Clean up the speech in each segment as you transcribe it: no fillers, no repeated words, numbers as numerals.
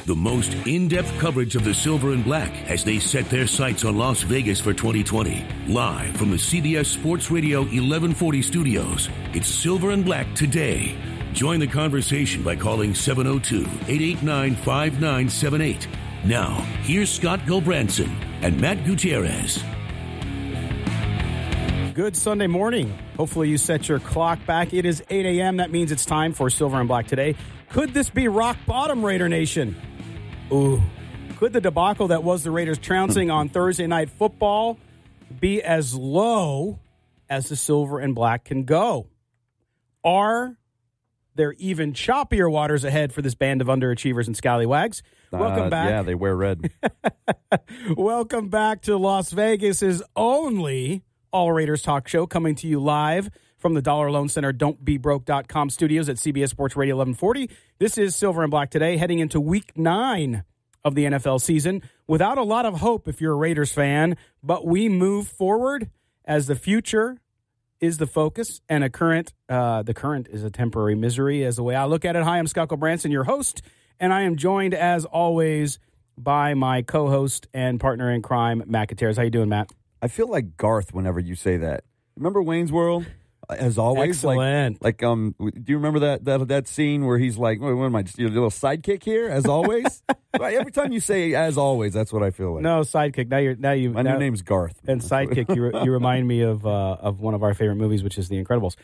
The most in-depth coverage of the Silver and Black as they set their sights on Las Vegas for 2020. Live from the CBS Sports Radio 1140 studios, it's Silver and Black Today. Join the conversation by calling 702-889-5978. Now, here's Scott Gulbranson and Matt Gutierrez. Good Sunday morning. Hopefully you set your clock back. It is 8 a.m. That means it's time for Silver and Black Today. Could this be rock bottom, Raider Nation? Ooh. Could the debacle that was the Raiders trouncing on Thursday Night Football be as low as the Silver and Black can go? Are there even choppier waters ahead for this band of underachievers and scallywags? Welcome back. Yeah, they wear red. Welcome back to Las Vegas's only All Raiders talk show, coming to you live from the Dollar Loan Center, don'tbebroke.com studios at CBS Sports Radio 1140. This is Silver and Black Today, heading into week 9 of the NFL season without a lot of hope if you're a Raiders fan, but we move forward as the future is the focus and the current is a temporary misery as the way I look at it. Hi, I'm Scott Branson, your host, and I am joined as always by my co-host and partner in crime, Matt Gutierrez. How you doing, Matt? I feel like Garth whenever you say that. Remember Wayne's World? As always, excellent. Do you remember that scene where he's like, "What am I, just your little sidekick here?" As always, every time you say "as always," that's what I feel like. No, sidekick. My new name's Garth, and sidekick. You remind me of one of our favorite movies, which is The Incredibles.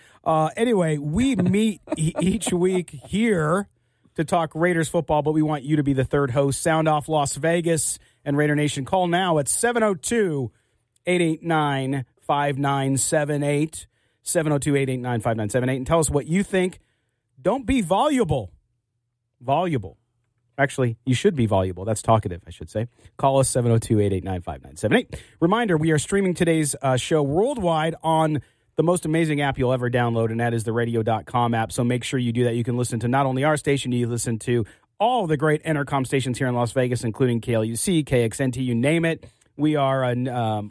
Anyway, we meet each week here to talk Raiders football, but we want you to be the third host. Sound off Las Vegas and Raider Nation. Call now at 702-889-5978. 702-889-5978, and tell us what you think. Don't be voluble. Voluble. Actually, you should be voluble. That's talkative, I should say. Call us 702-889-5978. Reminder, we are streaming today's show worldwide on the most amazing app you'll ever download, and that is the radio.com app. So make sure you do that. You can listen to not only our station, you listen to all the great Entercom stations here in Las Vegas, including KLUC, KXNT, you name it. We are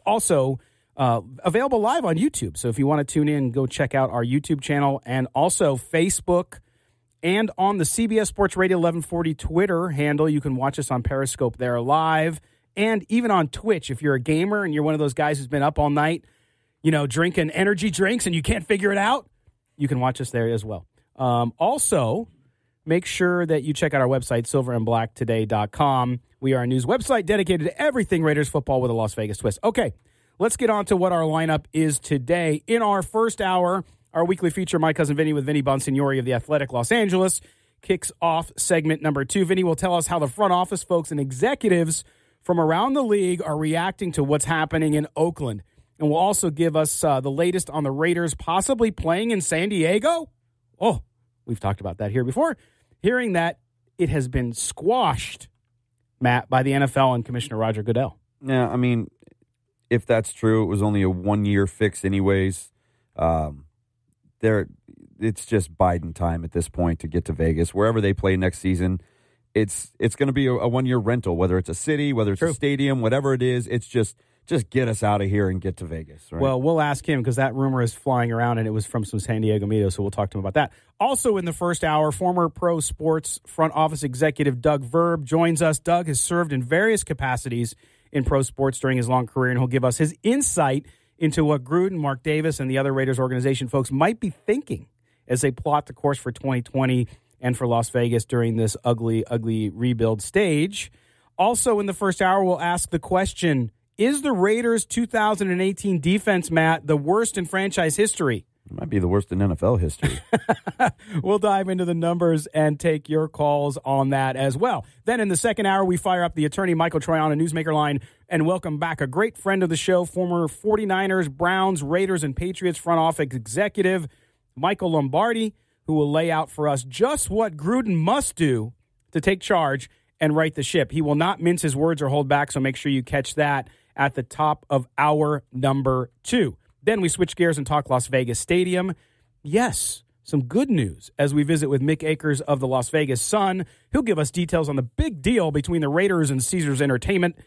also available live on YouTube. So if you want to tune in, go check out our YouTube channel, and also Facebook, and on the CBS Sports Radio 1140 Twitter handle. You can watch us on Periscope there live, and even on Twitch. If you're a gamer and you're one of those guys who's been up all night, drinking energy drinks and you can't figure it out, you can watch us there as well. Also, make sure that you check out our website, silverandblacktoday.com. We are a news website dedicated to everything Raiders football with a Las Vegas twist. Okay. Let's get on to what our lineup is today. In our first hour, our weekly feature, My Cousin Vinny with Vinny Bonsignori of the Athletic Los Angeles, kicks off segment number 2. Vinny will tell us how the front office folks and executives from around the league are reacting to what's happening in Oakland. And will also give us the latest on the Raiders possibly playing in San Diego. Oh, we've talked about that here before. Hearing that it has been squashed, Matt, by the NFL and Commissioner Roger Goodell. Yeah, I mean, if that's true, it was only a 1-year fix anyways. It's just Biden time at this point to get to Vegas. Wherever they play next season, it's going to be a 1-year rental, whether it's a city, whether it's a stadium, whatever it is. It's just get us out of here and get to Vegas. Right? Well, we'll ask him because that rumor is flying around, and it was from some San Diego media, so we'll talk to him about that. Also in the first hour, former pro sports front office executive Doug Verb joins us. Doug has served in various capacities in pro sports during his long career, and he'll give us his insight into what Gruden, Mark Davis, and the other Raiders organization folks might be thinking as they plot the course for 2020 and for Las Vegas during this ugly, ugly rebuild stage. Also in the first hour, we'll ask the question, is the Raiders' 2018 defense, Matt, the worst in franchise history? It might be the worst in NFL history. We'll dive into the numbers and take your calls on that as well. Then in the second hour, we fire up the Attorney Michael Troiano newsmaker line and welcome back a great friend of the show, former 49ers, Browns, Raiders, and Patriots front office executive Michael Lombardi, who will lay out for us just what Gruden must do to take charge and right the ship. He will not mince his words or hold back, so make sure you catch that at the top of hour number 2. Then we switch gears and talk Las Vegas Stadium. Yes, some good news as we visit with Mick Akers of the Las Vegas Sun. He'll give us details on the big deal between the Raiders and Caesars Entertainment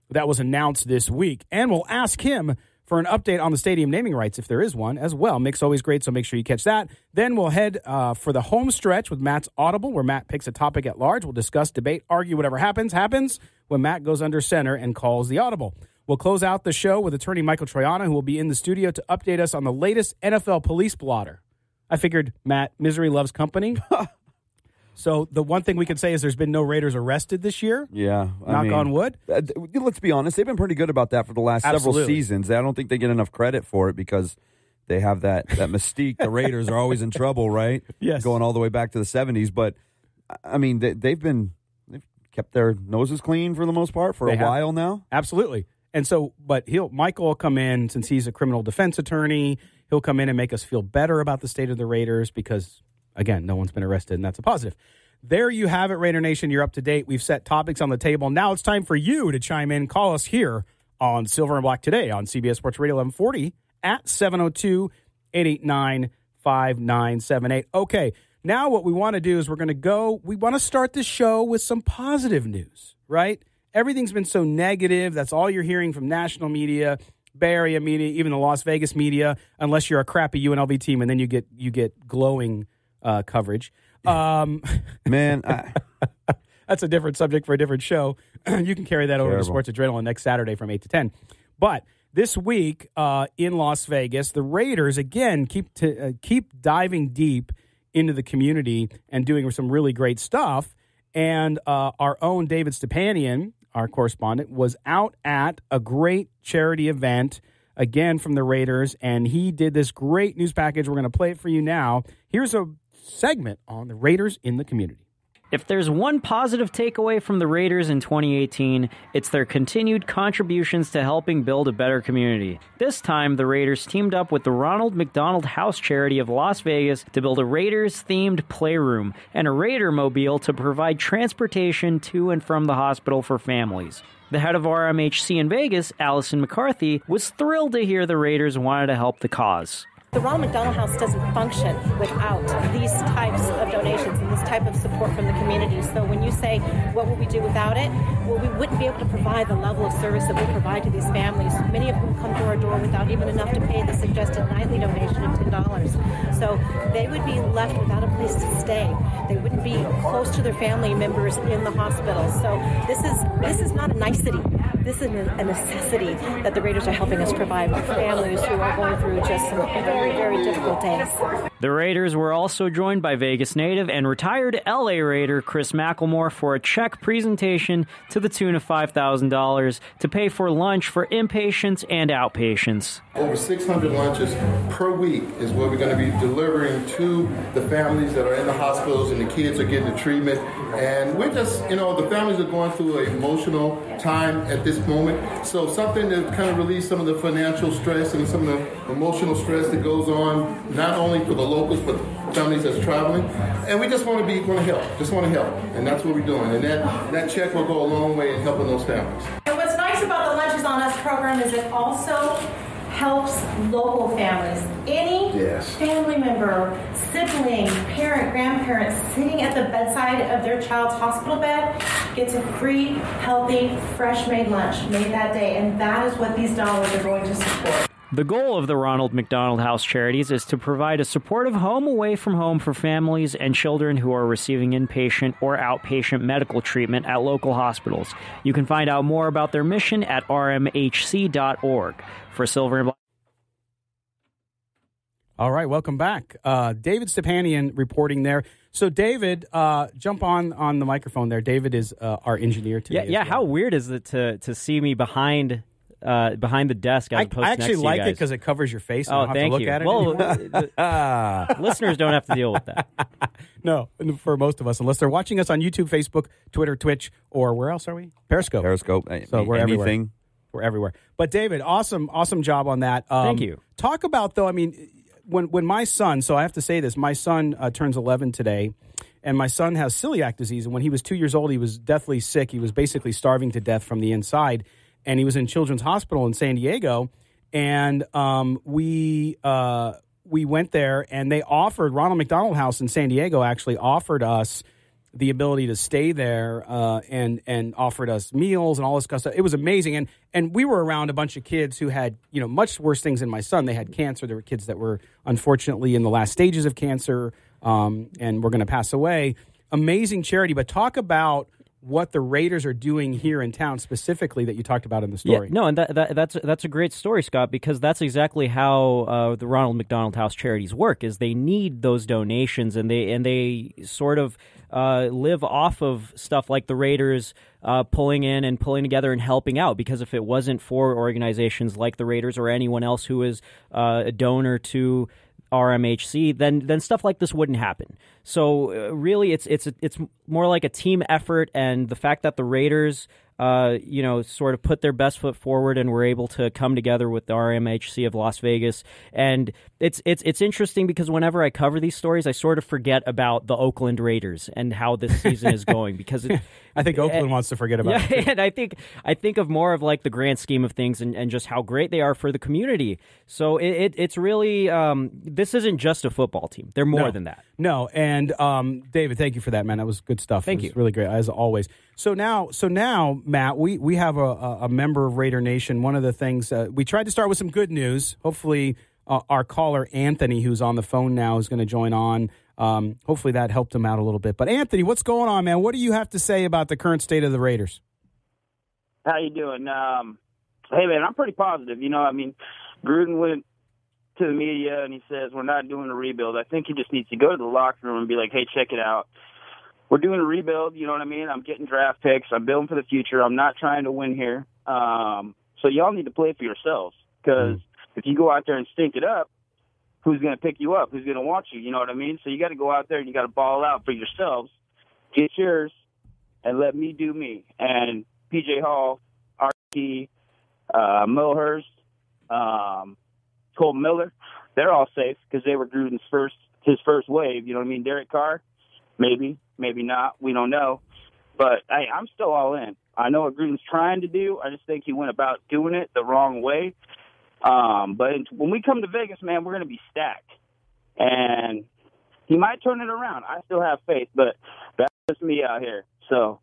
that was announced this week. And we'll ask him for an update on the stadium naming rights, if there is one, as well. Mick's always great, so make sure you catch that. Then we'll head for the home stretch with Matt's Audible, where Matt picks a topic at large. We'll discuss, debate, argue, whatever happens when Matt goes under center and calls the audible. We'll close out the show with attorney Michael Troiano, who will be in the studio to update us on the latest NFL police blotter. I figured, Matt, misery loves company. So the one thing we could say is there's been no Raiders arrested this year. Yeah. Knock on wood. Let's be honest. They've been pretty good about that for the last several seasons. I don't think they get enough credit for it because they have that mystique. The Raiders are always in trouble, right? Yes. Going all the way back to the 70s. But, I mean, they've kept their noses clean for the most part for a while now. Absolutely. And so, but Michael will come in, since he's a criminal defense attorney, he'll come in and make us feel better about the state of the Raiders because, again, no one's been arrested, and that's a positive. There you have it, Raider Nation. You're up to date. We've set topics on the table. Now it's time for you to chime in. Call us here on Silver and Black today on CBS Sports Radio 1140 at 702-889-5978. Okay, now what we want to do is we want to start the show with some positive news, right? Everything's been so negative. That's all you're hearing from national media, Bay Area media, even the Las Vegas media, unless you're a crappy UNLV team, and then you get glowing coverage. Man, that's a different subject for a different show. You can carry that over to Sports Adrenaline next Saturday from 8 to 10. But this week in Las Vegas, the Raiders, again, keep diving deep into the community and doing some really great stuff. And our own David Stepanian, our correspondent, was out at a great charity event, again, from the Raiders, and he did this great news package. We're going to play it for you now. Here's a segment on the Raiders in the community. If there's one positive takeaway from the Raiders in 2018, it's their continued contributions to helping build a better community. This time, the Raiders teamed up with the Ronald McDonald House Charity of Las Vegas to build a Raiders-themed playroom and a Raider mobile to provide transportation to and from the hospital for families. The head of RMHC in Vegas, Allison McCarthy, was thrilled to hear the Raiders wanted to help the cause. The Ronald McDonald House doesn't function without these types of donations and this type of support from the community. So when you say, what would we do without it? Well, we wouldn't be able to provide the level of service that we provide to these families, many of whom come to our door without even enough to pay the suggested nightly donation of $10. So they would be left without a place to stay. They wouldn't be close to their family members in the hospital. So this is not a nicety. This is a necessity that the Raiders are helping us provide for families who are going through just some very, very difficult days. The Raiders were also joined by Vegas native and retired LA Raider Chris McElmore for a check presentation to the tune of $5,000 to pay for lunch for inpatients and outpatients. Over 600 lunches per week is what we're going to be delivering to the families that are in the hospitals, and the kids are getting the treatment. And we're just, the families are going through an emotional time at this moment. So something to kind of release some of the financial stress and some of the emotional stress that goes on, not only for the locals, but families that's traveling. And we just want to help, And that's what we're doing. And that check will go a long way in helping those families. And what's nice about the Lunches on Us program is it also helps local families. Any family member, sibling, parent, grandparent sitting at the bedside of their child's hospital bed gets a free, healthy, fresh-made lunch made that day. And that is what these dollars are going to support. The goal of the Ronald McDonald House Charities is to provide a supportive home away from home for families and children who are receiving inpatient or outpatient medical treatment at local hospitals. You can find out more about their mission at rmhc.org. For Silver and Black. All right, welcome back. David Stepanian reporting there. So, David, jump on the microphone there. David is our engineer today. Yeah. How weird is it to see me behind the desk as opposed to next to you guys? I actually like it because it covers your face. And I don't have to look at it. Well, listeners don't have to deal with that. No, for most of us, unless they're watching us on YouTube, Facebook, Twitter, Twitch, or where else are we? Periscope. So we're everywhere. We're everywhere. But David, awesome job on that. Thank you. Talk about, though, when my son, so I have to say this, my son turns 11 today, and my son has celiac disease. And when he was 2 years old, he was deathly sick. He was basically starving to death from the inside. And he was in Children's Hospital in San Diego. And we went there, and they offered, Ronald McDonald House in San Diego actually offered us the ability to stay there and offered us meals and all this kind of stuff. It was amazing. And we were around a bunch of kids who had, much worse things than my son. They had cancer. There were kids that were unfortunately in the last stages of cancer and were going to pass away. Amazing charity. But talk about what the Raiders are doing here in town specifically that you talked about in the story. Yeah, no, and that's a great story, Scott, because that's exactly how the Ronald McDonald House Charities work. Is they need those donations, and they sort of live off of stuff like the Raiders pulling in and pulling together and helping out. Because if it wasn't for organizations like the Raiders or anyone else who is a donor to RMHC, then stuff like this wouldn't happen. So really, it's more like a team effort, and the fact that the Raiders, sort of put their best foot forward and were able to come together with the RMHC of Las Vegas. And it's interesting because whenever I cover these stories, I sort of forget about the Oakland Raiders and how this season is going because I think Oakland wants to forget about it. And I think of more of like the grand scheme of things and just how great they are for the community. So it's really this isn't just a football team. They're more than that. No, and David, thank you for that, man. That was good stuff. Thank it was you. Really great, as always. So now, Matt, we have a member of Raider Nation. One of the things we tried to start with some good news. Hopefully, our caller Anthony, who's on the phone now, is going to join on. Hopefully, that helped him out a little bit. But Anthony, what's going on, man? What do you have to say about the current state of the Raiders? How you doing? Hey, man, I'm pretty positive. Gruden went to the media and he says, we're not doing a rebuild. I think he just needs to go to the locker room and be like, hey, check it out. We're doing a rebuild, you know what I mean? I'm getting draft picks. I'm building for the future. I'm not trying to win here. So y'all need to play for yourselves because if you go out there and stink it up, who's going to pick you up? Who's going to want you? You know what I mean? So you got to go out there and you got to ball out for yourselves. Get yours and let me do me. And P.J. Hall, R.T., Milhurst, Cole Miller, they're all safe because they were Gruden's his first wave. You know what I mean? Derek Carr, maybe not. We don't know. But hey, I'm still all in. I know what Gruden's trying to do. I just think he went about doing it the wrong way. But when we come to Vegas, man, we're going to be stacked. And he might turn it around. I still have faith, but that's just me out here. So,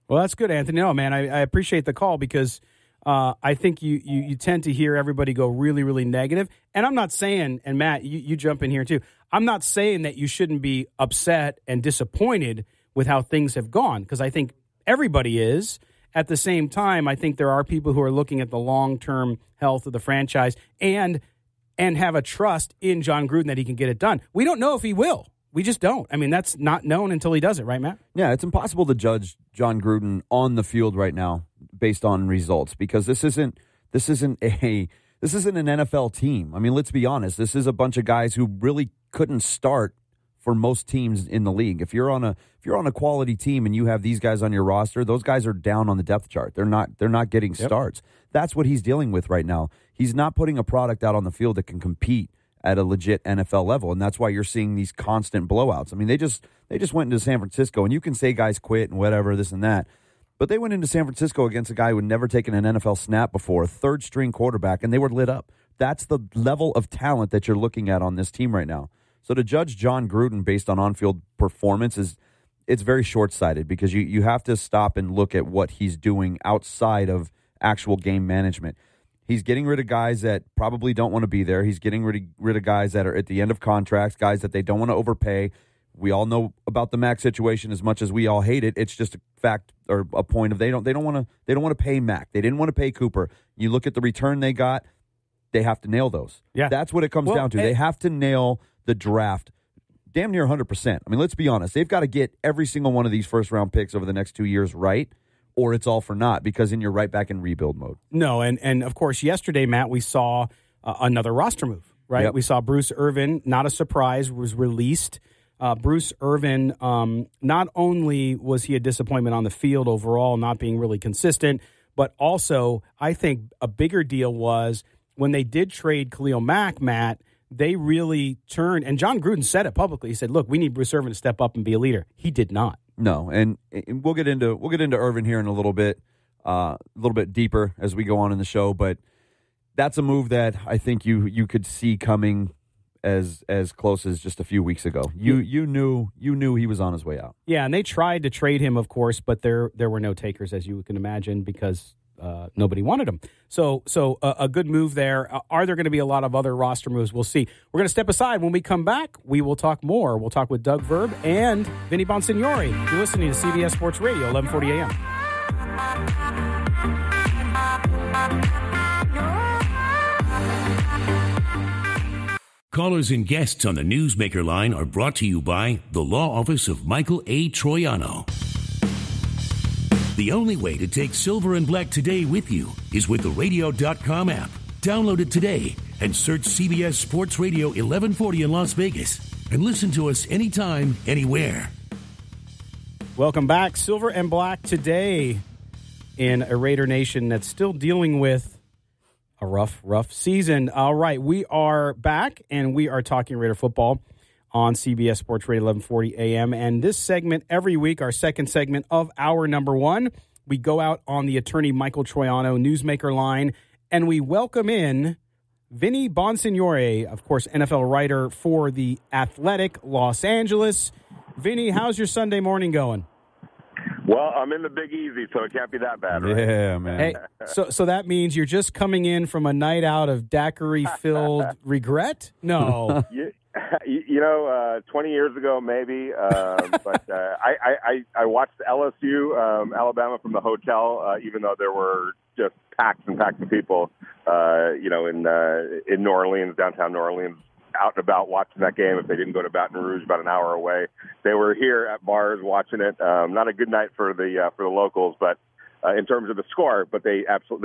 well, that's good, Anthony. No, man, I appreciate the call because I think you tend to hear everybody go really, really negative. And I'm not saying, and Matt, you jump in here too, I'm not saying that you shouldn't be upset and disappointed with how things have gone, because I think everybody is. At the same time, I think there are people who are looking at the long-term health of the franchise and have a trust in Jon Gruden that he can get it done. We don't know if he will. We just don't. I mean, that's not known until he does it, right, Matt? Yeah, it's impossible to judge Jon Gruden on the field right now based on results because this isn't an NFL team. I mean, let's be honest. This is a bunch of guys who really couldn't start for most teams in the league. If you're on a quality team and you have these guys on your roster, those guys are down on the depth chart. They're not getting starts. That's what he's dealing with right now. He's not putting a product out on the field that can compete at a legit NFL level, and that's why you're seeing these constant blowouts. I mean, they just went into San Francisco, and you can say guys quit and whatever, this and that, but they went into San Francisco against a guy who had never taken an NFL snap before, a third-string quarterback, and they were lit up. That's the level of talent that you're looking at on this team right now. So to judge Jon Gruden based on on-field performance it's very short-sighted because you have to stop and look at what he's doing outside of actual game management. He's getting rid of guys that probably don't want to be there. He's getting rid of guys that are at the end of contracts, guys that they don't want to overpay. We all know about the Mac situation as much as we all hate it. It's just a fact or a point of they don't want to pay Mac. They didn't want to pay Cooper. You look at the return they got, they have to nail those. Yeah. That's what it comes down to. They have to nail the draft damn near 100%. I mean, let's be honest. They've got to get every single one of these first-round picks over the next 2 years right, or it's all for naught, because then you're right back in rebuild mode. No, and of course, yesterday, Matt, we saw another roster move, right? Yep. We saw Bruce Irvin, not a surprise, was released. Bruce Irvin, not only was he a disappointment on the field overall, not being really consistent, but also I think a bigger deal was when they did trade Khalil Mack, Matt, they really turned, and Jon Gruden said it publicly. He said, look, we need Bruce Irvin to step up and be a leader. He did not. No, and we'll get into Irvin here in a little bit deeper as we go on in the show, but that's a move that I think you could see coming as close as just a few weeks ago. You knew he was on his way out. Yeah, and they tried to trade him, of course, but there were no takers, as you can imagine, because nobody wanted him. So a good move there. Are there going to be a lot of other roster moves? We'll see. We're going to step aside. When we come back, we will talk more. We'll talk with Doug Verb and Vinny Bonsignori. You're listening to CBS Sports Radio, 1140 a.m. Callers and guests on the Newsmaker line are brought to you by the Law Office of Michael A. Troiano. The only way to take Silver and Black today with you is with the radio.com app. Download it today and search CBS Sports Radio 1140 in Las Vegas and listen to us anytime, anywhere. Welcome back. Silver and Black today in a Raider Nation that's still dealing with a rough season. All right, we are back, and we are talking Raider football on CBS Sports Radio 1140 AM. And this segment, every week, our second segment of hour number one, we go out on the Attorney Michael Troiano Newsmaker line, and we welcome in Vinny Bonsignori, of course, NFL writer for The Athletic Los Angeles. Vinny, how's your Sunday morning going? Well, I'm in the Big Easy, so it can't be that bad, right? Yeah, man. Hey, so that means you're just coming in from a night out of daiquiri-filled regret? No. 20 years ago, maybe. But I watched LSU, Alabama, from the hotel, even though there were just packs and packs of people, in New Orleans, downtown New Orleans, out and about watching that game. If they didn't go to Baton Rouge, about an hour away, they were here at bars watching it. Not a good night for the locals, but in terms of the score, but they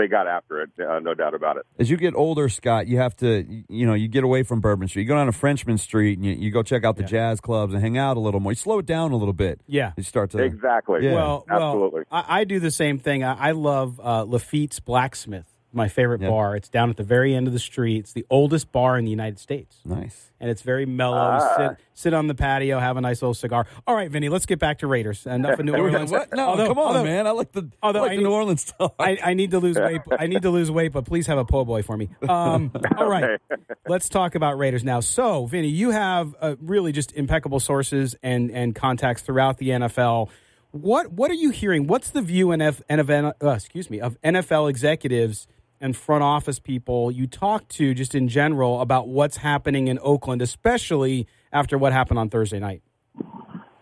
got after it, no doubt about it. As you get older, Scott, you have to, you get away from Bourbon Street. You go down to Frenchman Street and you go check out the jazz clubs and hang out a little more. You slow it down a little bit. Yeah. You start to. Exactly. Yeah. Well, absolutely. I do the same thing. I love Lafitte's Blacksmith, my favorite bar. It's down at the very end of the street. It's the oldest bar in the United States. Nice. And it's very mellow. Sit on the patio, have a nice little cigar. All right, Vinny, let's get back to Raiders. Enough of New Orleans. What? No, come on, man. I like the New Orleans stuff. I need to lose weight. I need to lose weight, but please have a po' boy for me. All right, let's talk about Raiders now. So, Vinny, you have really just impeccable sources and contacts throughout the NFL. What are you hearing? What's the view of NFL executives and front office people you talk to just in general about what's happening in Oakland, especially after what happened on Thursday night?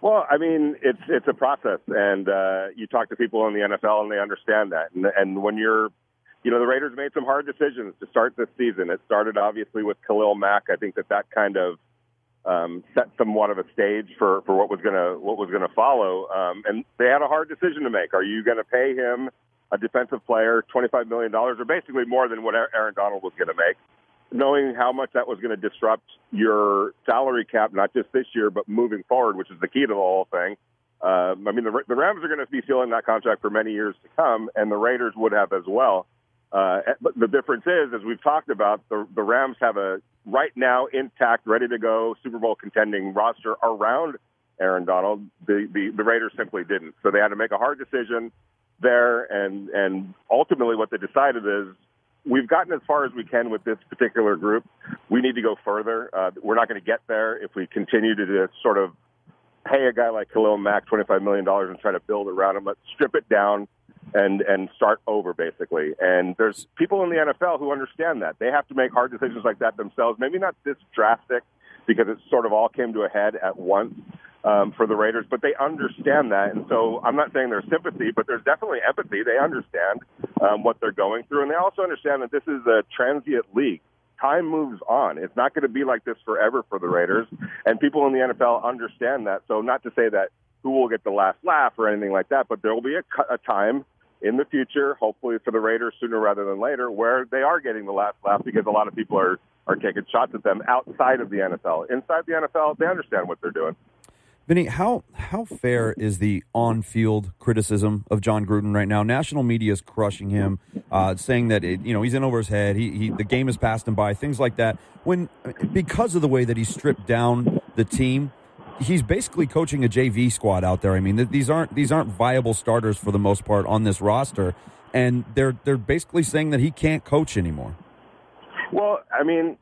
Well, I mean, it's a process, and you talk to people in the NFL, and they understand that. And when you're, the Raiders made some hard decisions to start this season. It started obviously with Khalil Mack. I think that kind of set somewhat of a stage for what was gonna follow. And they had a hard decision to make. Are you going to pay him, a defensive player, $25 million, or basically more than what Aaron Donald was going to make, knowing how much that was going to disrupt your salary cap, not just this year, but moving forward, which is the key to the whole thing. The Rams are going to be feeling that contract for many years to come, and the Raiders would have as well. But the difference is, as we've talked about, the Rams have a right now intact, ready to go Super Bowl contending roster around Aaron Donald. The Raiders simply didn't. So they had to make a hard decision there, and ultimately what they decided is, we've gotten as far as we can with this particular group. We need to go further. We're not going to get there if we continue to just sort of pay a guy like Khalil Mack $25 million and try to build around him. Let's strip it down and start over, basically. And there's people in the NFL who understand that. They have to make hard decisions like that themselves. Maybe not this drastic, because it sort of all came to a head at once for the Raiders, but they understand that. And so I'm not saying there's sympathy, but there's definitely empathy. They understand what they're going through, and they also understand that this is a transient league. Time moves on. It's not going to be like this forever for the Raiders, and people in the NFL understand that. So not to say that who will get the last laugh or anything like that, but there will be a time in the future, hopefully for the Raiders sooner rather than later, where they are getting the last laugh, because a lot of people are taking shots at them outside of the NFL. Inside the NFL, they understand what they're doing. Vinny, how fair is the on-field criticism of Jon Gruden right now? National media is crushing him, saying that he's in over his head. The game has passed him by, things like that. Because of the way that he stripped down the team, he's basically coaching a JV squad out there. I mean, these aren't viable starters for the most part on this roster, and they're basically saying that he can't coach anymore. Well, I mean,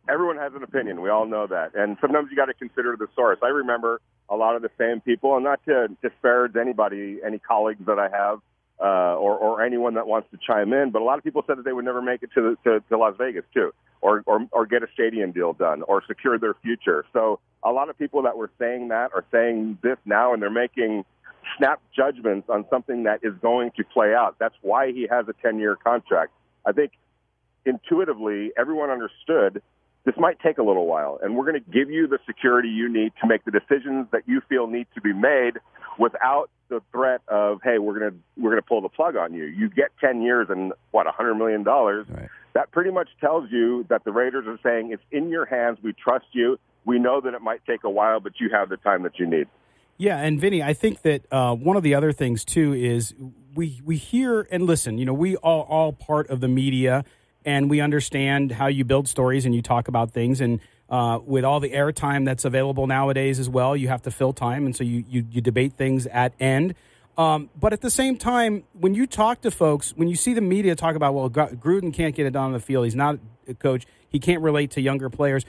everyone has an opinion. We all know that. And sometimes you got to consider the source. I remember a lot of the same people, and not to disparage anybody, any colleagues that I have, or anyone that wants to chime in, but a lot of people said that they would never make it to Las Vegas too, or get a stadium deal done, or secure their future. So a lot of people that were saying that are saying this now, and they're making snap judgments on something that is going to play out. That's why he has a 10-year contract. I think intuitively everyone understood this might take a little while, and we're going to give you the security you need to make the decisions that you feel need to be made without the threat of, hey, we're going to pull the plug on you. You get 10 years and $100 million. Right. That pretty much tells you that the Raiders are saying it's in your hands. We trust you. We know that it might take a while, but you have the time that you need. Yeah, and Vinny, I think that one of the other things too is we hear and listen. You know, we are all part of the media, and we understand how you build stories and you talk about things. And with all the airtime that's available nowadays as well, you have to fill time, and so you debate things at end. But at the same time, when you talk to folks, when you see the media talk about, well, Gruden can't get it done on the field, he's not a coach, he can't relate to younger players.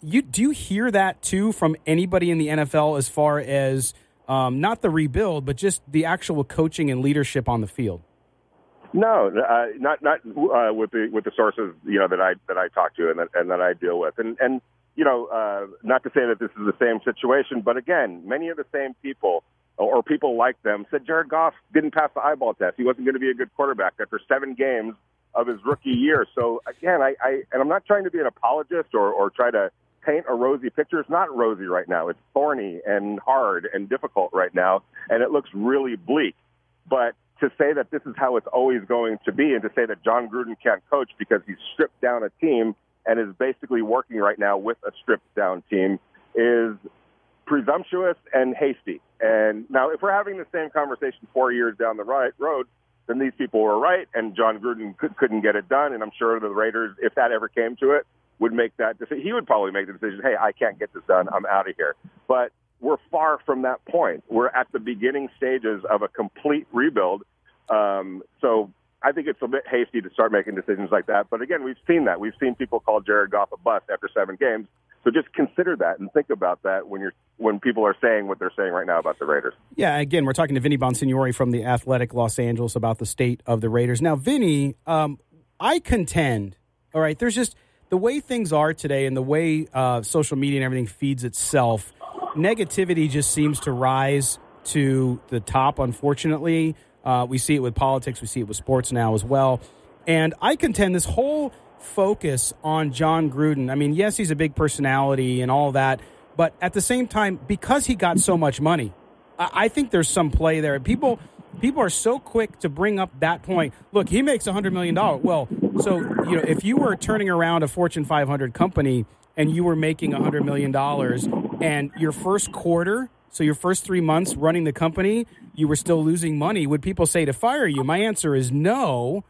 Do you hear that too from anybody in the NFL as far as not the rebuild, but just the actual coaching and leadership on the field? No, not with the sources that I talk to and that I deal with, and not to say that this is the same situation, but again, many of the same people or people like them said Jared Goff didn't pass the eyeball test. He wasn't going to be a good quarterback after 7 games of his rookie year. So again, I'm not trying to be an apologist or try to paint a rosy picture. It's not rosy right now. It's thorny and hard and difficult right now, and it looks really bleak. But to say that this is how it's always going to be, and to say that Jon Gruden can't coach because he's stripped down a team and is basically working right now with a stripped-down team, is presumptuous and hasty. And now, if we're having the same conversation 4 years down the road, then these people were right, and Jon Gruden couldn't get it done. And I'm sure the Raiders, if that ever came to it, would make that decision. He would probably make the decision, hey, I can't get this done, I'm out of here. But we're far from that point. We're at the beginning stages of a complete rebuild. So I think it's a bit hasty to start making decisions like that. But again, we've seen that. We've seen people call Jared Goff a bust after 7 games. So just consider that and think about that when people are saying what they're saying right now about the Raiders. Yeah, again, we're talking to Vinny Bonsignori from the Athletic Los Angeles about the state of the Raiders. Now, Vinny, I contend, all right, there's just the way things are today and the way social media and everything feeds itself, negativity just seems to rise to the top, unfortunately. We see it with politics. We see it with sports now as well. And I contend this whole focus on Jon Gruden, I mean, yes, he's a big personality and all that, but at the same time, because he got so much money, I think there's some play there. People are so quick to bring up that point. Look, he makes $100 million. Well, so, if you were turning around a Fortune 500 company and you were making $100 million and your first quarter, so your first 3 months running the company, you were still losing money, would people say to fire you? My answer is no.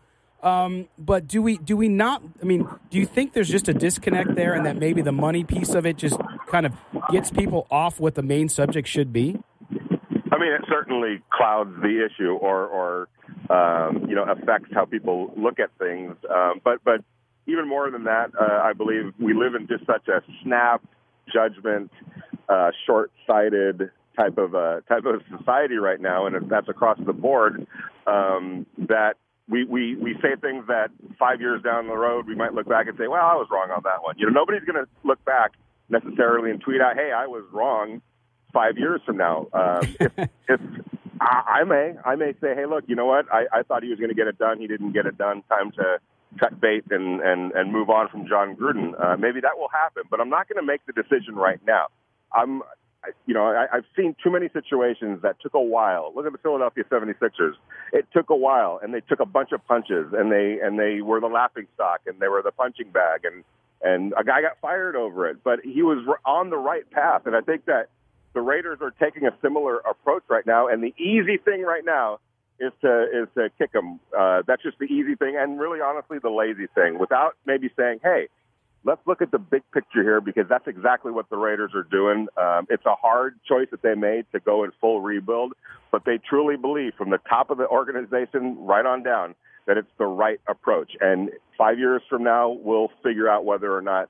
But do we not? I mean, do you think there's just a disconnect there, and that maybe the money piece of it just kind of gets people off what the main subject should be? I mean, it certainly clouds the issue, or affects how people look at things. But even more than that, I believe we live in just such a snap judgment, short-sighted type of society right now, and that's across the board. That we say things that 5 years down the road we might look back and say, well, I was wrong on that one. Nobody's going to look back necessarily and tweet out, hey, I was wrong 5 years from now. If I may say, hey, look, you know what? I thought he was going to get it done. He didn't get it done. Time to cut bait and move on from Jon Gruden. Maybe that will happen, but I'm not going to make the decision right now. I've seen too many situations that took a while. Look at the Philadelphia 76ers. It took a while, and they took a bunch of punches, and they were the laughing stock, and they were the punching bag, and a guy got fired over it. But he was on the right path, and I think that the Raiders are taking a similar approach right now, and the easy thing right now is to kick him. That's just the easy thing, and really, honestly, the lazy thing, without maybe saying, hey, let's look at the big picture here, because that's exactly what the Raiders are doing. It's a hard choice that they made to go in full rebuild, but they truly believe from the top of the organization right on down that it's the right approach. And 5 years from now, we'll figure out whether or not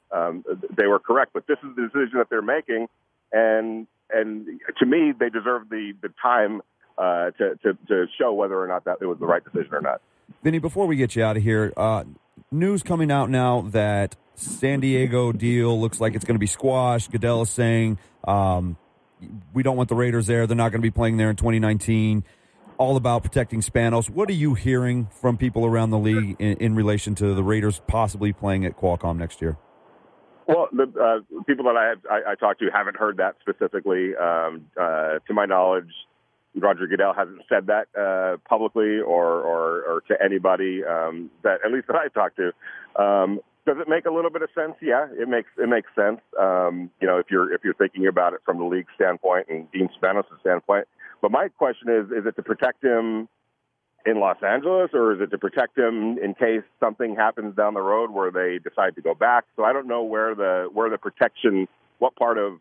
they were correct. But this is the decision that they're making, and to me, they deserve the time to show whether or not that it was the right decision or not. Vinny, before we get you out of here, news coming out now that San Diego deal looks like it's going to be squashed. Goodell is saying we don't want the Raiders there. They're not going to be playing there in 2019. All about protecting Spanos. What are you hearing from people around the league in relation to the Raiders possibly playing at Qualcomm next year? Well, the people that I talked to haven't heard that specifically. To my knowledge, Roger Goodell hasn't said that publicly or to anybody that at least that I talked to. Does it make a little bit of sense? Yeah, it makes sense. If you're thinking about it from the league standpoint and Dean Spanos' standpoint. But my question is it to protect him in Los Angeles, or is it to protect him in case something happens down the road where they decide to go back? So I don't know where the protection, what part of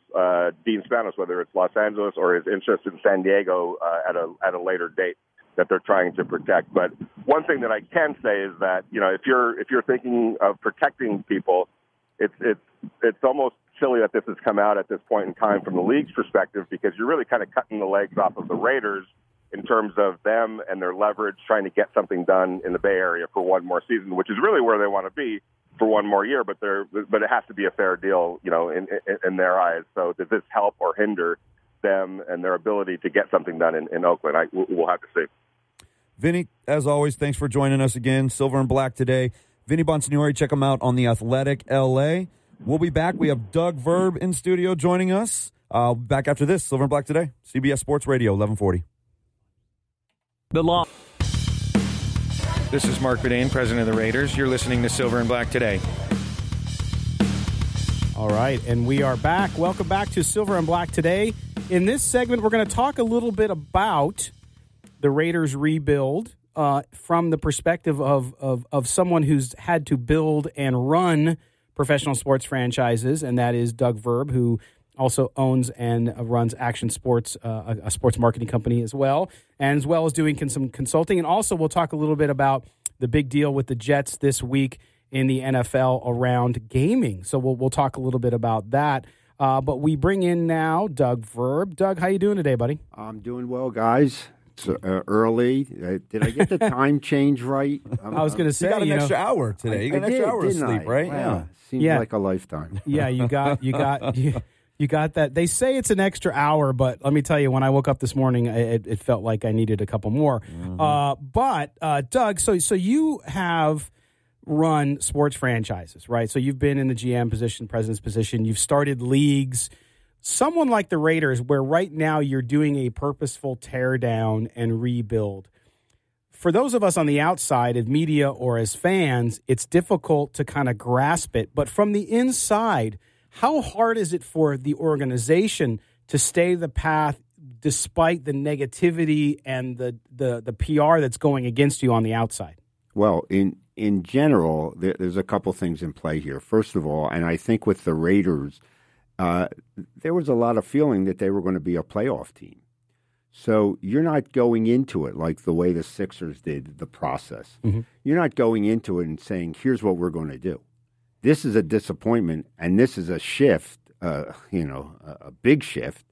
Dean Spanos, whether it's Los Angeles or his interest in San Diego at a later date, that they're trying to protect. But one thing that I can say is that if you're thinking of protecting people, it's almost silly that this has come out at this point in time from the league's perspective, because you're really kind of cutting the legs off of the Raiders in terms of them and their leverage trying to get something done in the Bay Area for one more season, which is really where they want to be for one more year. But it has to be a fair deal, in their eyes. So does this help or hinder them and their ability to get something done in Oakland? We'll have to see. Vinny, as always, thanks for joining us again. Silver and Black today. Vinny Bonsignori, check him out on The Athletic LA. We'll be back. We have Doug Verb in studio joining us. Back after this, Silver and Black today. CBS Sports Radio, 1140. This is Mark Bedane, president of the Raiders. You're listening to Silver and Black today. All right, and we are back. Welcome back to Silver and Black today. In this segment, we're going to talk a little bit about the Raiders rebuild from the perspective of someone who's had to build and run professional sports franchises, and that is Doug Verb, who also owns and runs Action Sports, a sports marketing company as well as doing some consulting. And also we'll talk a little bit about the big deal with the Jets this week in the NFL around gaming. So we'll talk a little bit about that. But we bring in now Doug Verb. Doug, how you doing today, buddy? I'm doing well, guys. It's early. Did I get the time change right? I was going to say, you got an extra hour today. You got an extra hour of sleep, right? Wow. Seems like a lifetime. Yeah, you got that. They say it's an extra hour, but let me tell you, when I woke up this morning, it felt like I needed a couple more. Mm-hmm. But Doug, so you have run sports franchises, right? So you've been in the GM position, president's position. You've started leagues. Someone like the Raiders, where right now you're doing a purposeful tear down and rebuild. For those of us on the outside of media or as fans, it's difficult to kind of grasp it. But from the inside, how hard is it for the organization to stay the path despite the negativity and the PR that's going against you on the outside? Well, in general, there's a couple things in play here. First of all, and I think with the Raiders, there was a lot of feeling that they were going to be a playoff team. So you're not going into it like the way the Sixers did the process. Mm-hmm. You're not going into it and saying, here's what we're going to do. This is a disappointment, and this is a shift, a big shift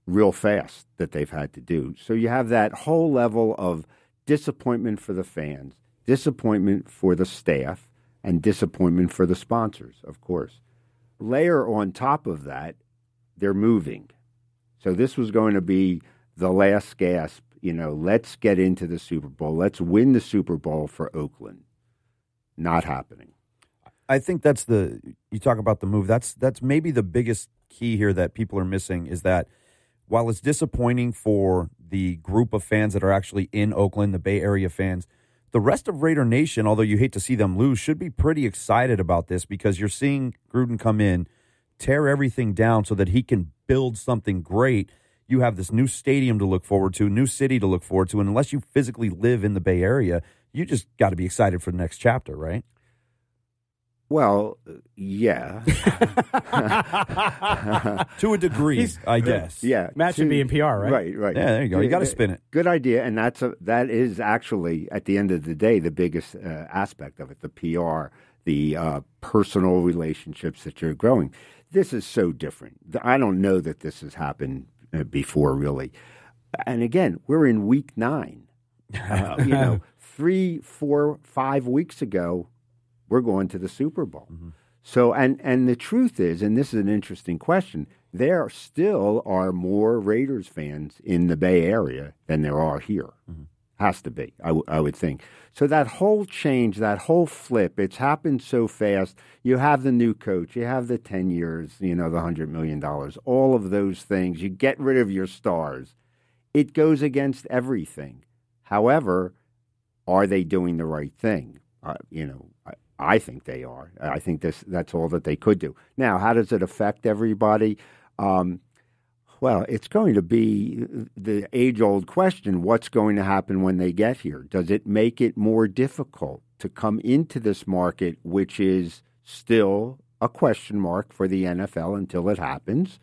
real fast that they've had to do. So you have that whole level of disappointment for the fans, disappointment for the staff, and disappointment for the sponsors, of course. Layer on top of that, they're moving. So this was going to be the last gasp, let's get into the Super Bowl. Let's win the Super Bowl for Oakland. Not happening. I think you talk about the move. That's maybe the biggest key here that people are missing, is that while it's disappointing for the group of fans that are actually in Oakland, the Bay Area fans, the rest of Raider Nation, although you hate to see them lose, should be pretty excited about this, because you're seeing Gruden come in, tear everything down so that he can build something great. You have this new stadium to look forward to, new city to look forward to, and unless you physically live in the Bay Area, you just got to be excited for the next chapter, right? Well, yeah. To a degree, I guess. Yeah. Matt should be in PR, right? Right. Yeah, there you go. You got to spin it. Good idea, and that is actually, at the end of the day, the biggest aspect of it, the PR, the personal relationships that you're growing. This is so different. I don't know that this has happened before, really. And again, we're in week 9. 3, 4, 5 weeks ago, we're going to the Super Bowl. Mm-hmm. So, and the truth is, and this is an interesting question, there still are more Raiders fans in the Bay Area than there are here. Mm-hmm. Has to be, I would think. So that whole change, that whole flip, it's happened so fast. You have the new coach, you have the 10 years, the $100 million, all of those things. You get rid of your stars. It goes against everything. However, are they doing the right thing? I think they are. I think that's all that they could do. Now, how does it affect everybody? Well, it's going to be the age-old question, what's going to happen when they get here? Does it make it more difficult to come into this market, which is still a question mark for the NFL until it happens?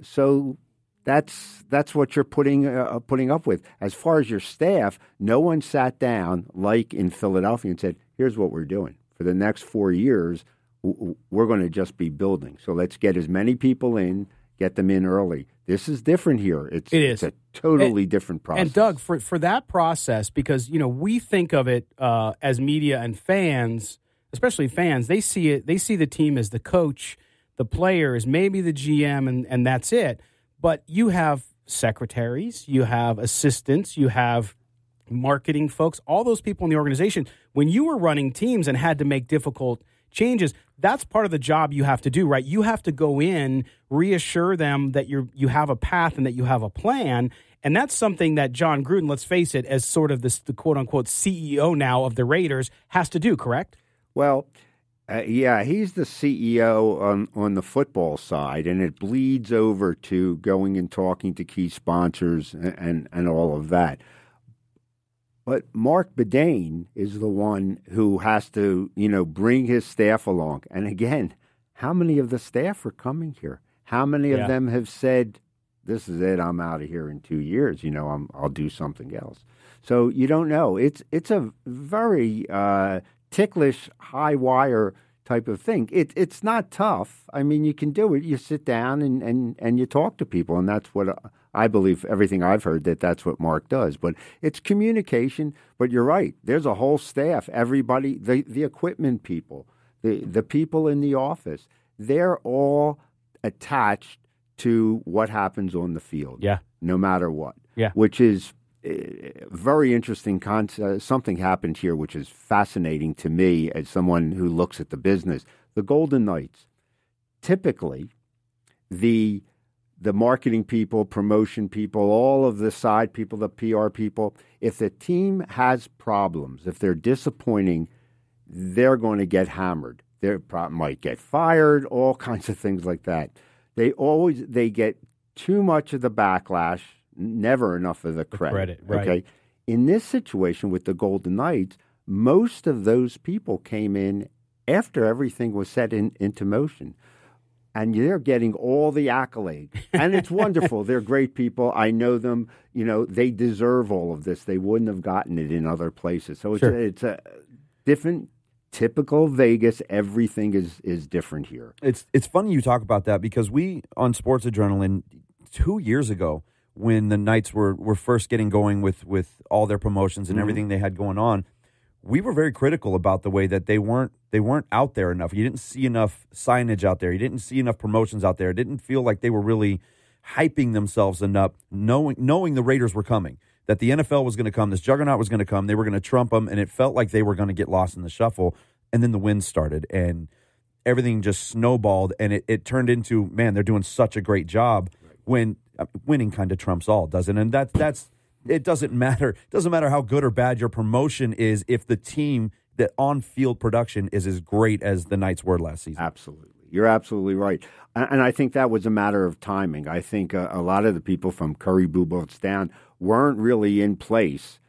So that's what you're putting up with. As far as your staff, no one sat down like in Philadelphia and said, here's what we're doing. For the next 4 years, we're going to just be building. So let's get as many people in, get them in early. This is different here. It's a totally different process. And Doug, for that process, because we think of it as media and fans, especially fans, they see it. They see the team as the coach, the players, maybe the GM, and that's it. But you have secretaries, you have assistants, you have marketing folks, all those people in the organization. When you were running teams and had to make difficult changes, that's part of the job you have to do, right? You have to go in, reassure them that you have a path and that you have a plan. And that's something that Jon Gruden, let's face it, as sort of the quote-unquote CEO now of the Raiders, has to do, correct? Well, yeah, he's the CEO on the football side, and it bleeds over to going and talking to key sponsors and all of that. But Mark Bedane is the one who has to, bring his staff along. And again, how many of the staff are coming here? How many of them have said, this is it, I'm out of here in 2 years, I'll do something else. So you don't know. It's a very ticklish, high wire type of thing. It's not tough. I mean, you can do it. You sit down and you talk to people, and that's what I believe, everything I've heard, that's what Mark does. But it's communication. But you're right. There's a whole staff, everybody, the equipment people, the people in the office, they're all attached to what happens on the field. Yeah. No matter what. Yeah. Which is very interesting. Something happened here which is fascinating to me as someone who looks at the business. The Golden Knights, typically, the marketing people, promotion people, all of the side people, the PR people, if the team has problems, if they're disappointing, they're going to get hammered. They might get fired, all kinds of things like that. They get too much of the backlash, never enough of the credit. Right. Okay. In this situation with the Golden Knights, most of those people came in after everything was set into motion. And they're getting all the accolades. And it's wonderful. They're great people. I know them. They deserve all of this. They wouldn't have gotten it in other places. So it's a different, typical Vegas. Everything is different here. It's funny you talk about that because we, on Sports Adrenaline, 2 years ago, when the Knights were first getting going with all their promotions and everything they had going on, we were very critical about the way that they weren't out there enough. You didn't see enough signage out there. You didn't see enough promotions out there. It didn't feel like they were really hyping themselves enough, knowing the Raiders were coming, that the NFL was going to come, this juggernaut was going to come, they were going to trump them, and it felt like they were going to get lost in the shuffle. And then the win started, and everything just snowballed, and it turned into, man, they're doing such a great job when winning kind of trumps all, doesn't it? And that's it doesn't matter. It doesn't matter how good or bad your promotion is if the team, that on-field production is as great as the Knights were last season. Absolutely. You're absolutely right. And I think that was a matter of timing. I think a lot of the people from Curry Bubbles down weren't really in place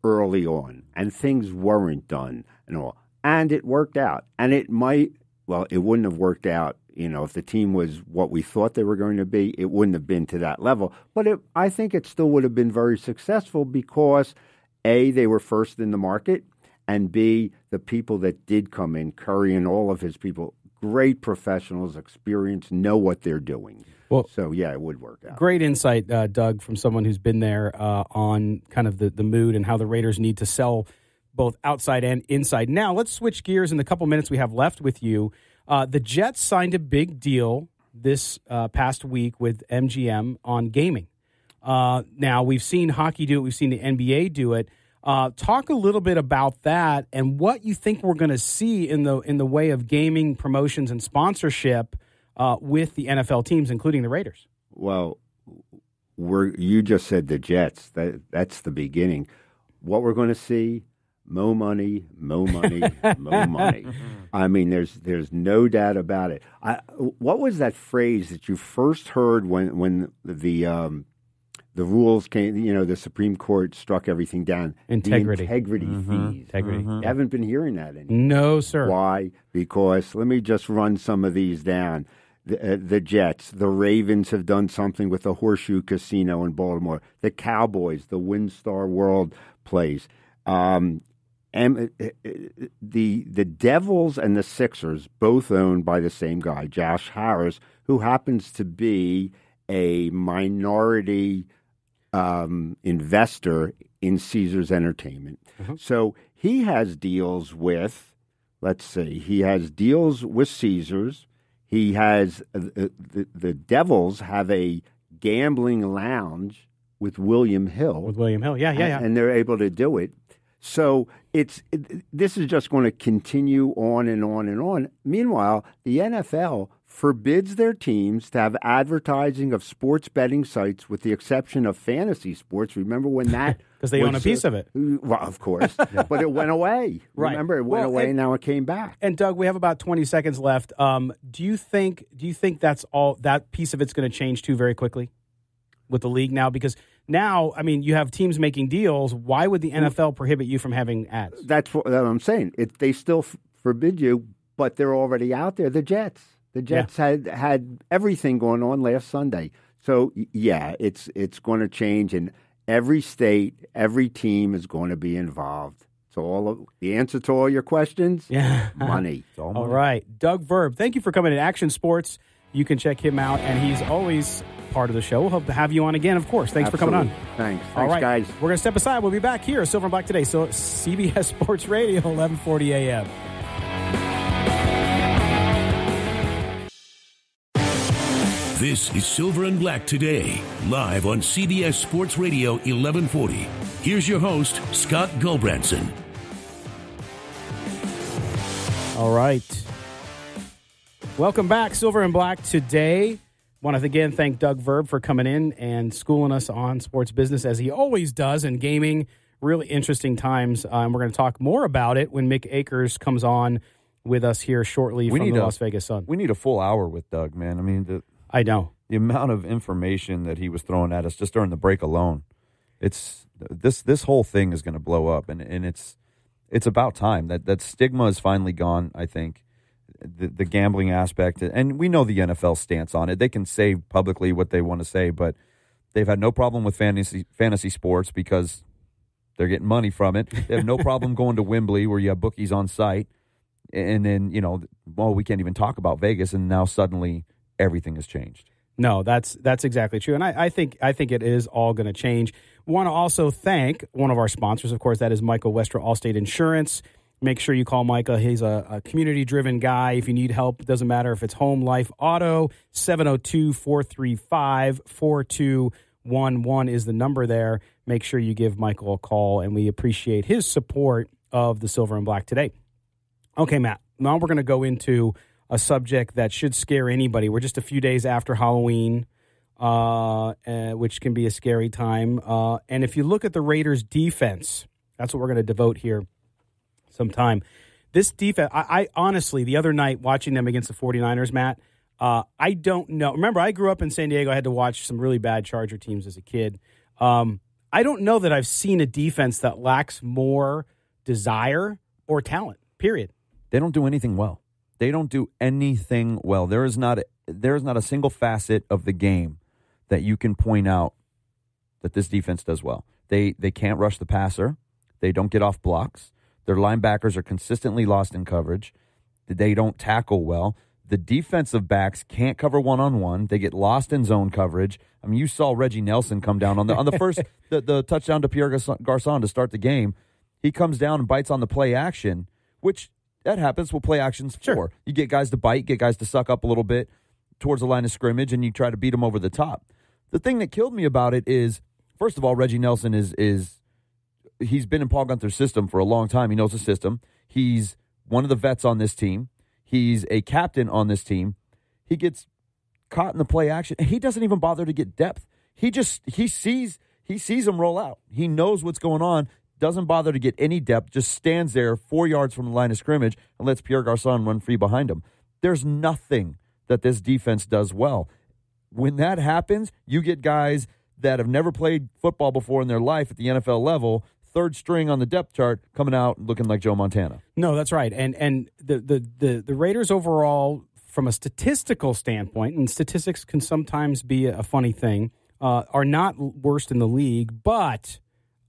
early on, and things weren't done and all. And it worked out. And it wouldn't have worked out, if the team was what we thought they were going to be, it wouldn't have been to that level. But I think it still would have been very successful because, A, they were first in the market, and B, the people that did come in, Curry and all of his people, great professionals, experienced, know what they're doing. Well, so, yeah, it would work out. Great insight, Doug, from someone who's been there on kind of the mood and how the Raiders need to sell both outside and inside. Now, let's switch gears in the couple minutes we have left with you. The Jets signed a big deal this past week with MGM on gaming. Now, we've seen hockey do it. We've seen the NBA do it. Talk a little bit about that and what you think we're going to see in the way of gaming promotions and sponsorship with the NFL teams, including the Raiders. Well, you just said the Jets. That's the beginning. What we're going to see, mo money, mo money, mo money. I mean, there's no doubt about it. What was that phrase that you first heard when the rules came? The Supreme Court struck everything down. Integrity. The integrity fees. Integrity. You haven't been hearing that anymore. No, sir. Why? Because let me just run some of these down. The Jets, the Ravens have done something with the Horseshoe Casino in Baltimore. The Cowboys, the WinStar World Place. And the Devils and the Sixers, both owned by the same guy, Josh Harris, who happens to be a minority investor in Caesars Entertainment. Mm-hmm. So he has deals with, he has deals with Caesars. He has the Devils have a gambling lounge with William Hill. With William Hill, yeah. And they're able to do it. So this is just going to continue on and on and on. Meanwhile, the NFL forbids their teams to have advertising of sports betting sites with the exception of fantasy sports. Remember when that... Because they own a piece of it. Well, of course. But it went away. Right. Remember, it went away and now it came back. And Doug, we have about 20 seconds left. Do you think that's all, that piece of it's going to change too very quickly with the league now? Because now, I mean, you have teams making deals. Why would the NFL prohibit you from having ads? That's what I'm saying. They still forbid you, but they're already out there. The Jets had everything going on last Sunday. So, yeah, it's going to change. And every state, every team is going to be involved. So the answer to all your questions, money. All right. Doug Verb, thank you for coming to Action Sports. You can check him out, and he's always part of the show. We'll hope to have you on again, of course. Thanks for coming on. Thanks. All right, guys. We're going to step aside. We'll be back here, Silver and Black Today. So CBS Sports Radio, 1140 a.m. This is Silver and Black Today, live on CBS Sports Radio 1140. Here's your host, Scott Gulbranson. All right. Welcome back, Silver and Black Today. Want to again thank Doug Verb for coming in and schooling us on sports business as he always does, and gaming. Really interesting times. We're going to talk more about it when Mick Akers comes on with us here shortly from the Las Vegas Sun. We need a full hour with Doug, man. I mean, I know. The amount of information that he was throwing at us just during the break alone. It's this whole thing is going to blow up, and it's about time. That stigma is finally gone, I think. The gambling aspect, and we know the NFL stance on it. They can say publicly what they want to say, but they've had no problem with fantasy sports because they're getting money from it. They have no problem going to Wembley where you have bookies on site, and then we can't even talk about Vegas, and now suddenly everything has changed. No, that's exactly true, and I think it is all going to change. Want to also thank one of our sponsors, of course, that is Michael Westra Allstate Insurance. Make sure you call Micah. He's a community-driven guy. If you need help, it doesn't matter if it's home, life, auto, 702-435-4211 is the number there. Make sure you give Michael a call, and we appreciate his support of the Silver and Black Today. Okay, Matt, now we're going to go into a subject that should scare anybody. We're just a few days after Halloween, which can be a scary time. And if you look at the Raiders' defense, that's what we're going to devote here some time. This defense, I honestly, the other night watching them against the 49ers, Matt, I don't know. Remember, I grew up in San Diego. I had to watch some really bad Charger teams as a kid. I don't know that I've seen a defense that lacks more desire or talent, period. They don't do anything well. They don't do anything well. There is not a single facet of the game that you can point out that this defense does well. They can't rush the passer. They don't get off blocks. Their linebackers are consistently lost in coverage. They don't tackle well. The defensive backs can't cover one-on-one. They get lost in zone coverage. I mean, you saw Reggie Nelson come down on the first the touchdown to Pierre Garçon to start the game. He comes down and bites on the play action, which that happens with play actions. Sure. You get guys to bite, get guys to suck up a little bit towards the line of scrimmage, and you try to beat them over the top. The thing that killed me about it is, first of all, Reggie Nelson he's been in Paul Guenther's system for a long time. He knows the system. He's one of the vets on this team. He's a captain on this team. He gets caught in the play action, and he doesn't even bother to get depth. He sees them roll out. He knows what's going on, doesn't bother to get any depth, just stands there 4 yards from the line of scrimmage and lets Pierre Garçon run free behind him. There's nothing that this defense does well. When that happens, you get guys that have never played football before in their life at the NFL level, third string on the depth chart, coming out looking like Joe Montana. No, that's right. And the Raiders overall, from a statistical standpoint, and statistics can sometimes be a funny thing, are not worst in the league, but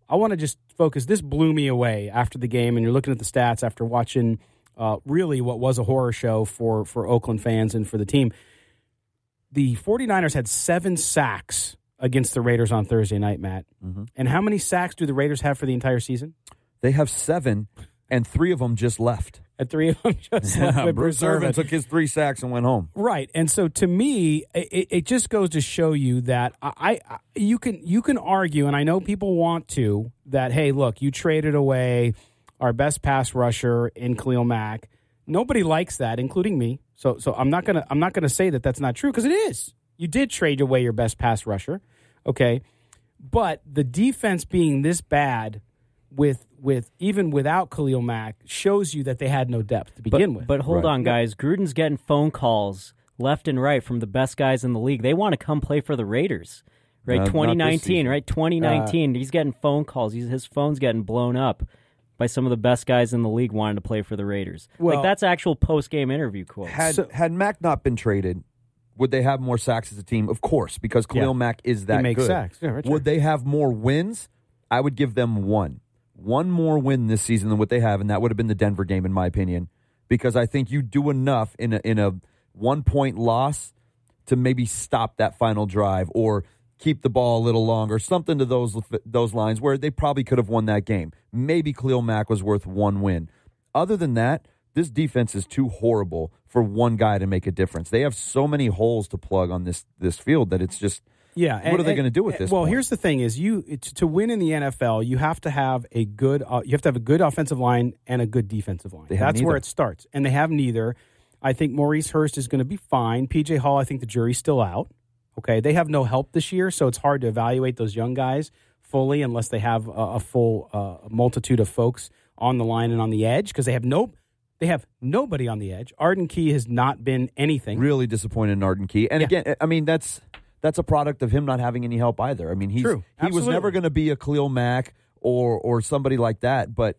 I want to just focus. This blew me away after the game, and you're looking at the stats after watching really what was a horror show for Oakland fans and for the team. The 49ers had 7 sacks against the Raiders on Thursday night, Matt. Mm-hmm. And how many sacks do the Raiders have for the entire season? They have 7, and 3 of them just left. And 3 of them just left. Bruce Irvin took his 3 sacks and went home. Right. And so to me, it just goes to show you that you can argue, and I know people want to, that, hey, look, you traded away our best pass rusher in Khalil Mack. Nobody likes that, including me. So I'm not gonna say that that's not true, because it is. You did trade away your best pass rusher, okay? But the defense being this bad with even without Khalil Mack shows you that they had no depth to begin with. But hold on, guys. Gruden's getting phone calls left and right from the best guys in the league. They want to come play for the Raiders, right? 2019, right? 2019. He's getting phone calls. His phone's getting blown up by some of the best guys in the league wanting to play for the Raiders. Well, that's actual post-game interview quotes. Had Mack not been traded, would they have more sacks as a team? Of course, because Khalil Mack is that he makes good. Sacks. Yeah, right. Would they have more wins? I would give them one more win this season than what they have, and that would have been the Denver game, in my opinion, because I think you do enough in a 1-point loss to maybe stop that final drive or keep the ball a little longer, something to those lines where they probably could have won that game. Maybe Khalil Mack was worth 1 win. Other than that, this defense is too horrible for one guy to make a difference. They have so many holes to plug on this field that it's just, what are they going to do with this? Well, point? Here's the thing: is to win in the NFL, you have to have a good offensive line and a good defensive line. That's where it starts, and they have neither. I think Maurice Hurst is going to be fine. P.J. Hall, I think the jury's still out. Okay, they have no help this year, so it's hard to evaluate those young guys fully unless they have a full multitude of folks on the line and on the edge, because they have nobody on the edge. Arden Key has not been anything. Really disappointed in Arden Key. And again, I mean, that's a product of him not having any help either. I mean, he was never going to be a Khalil Mack or somebody like that, but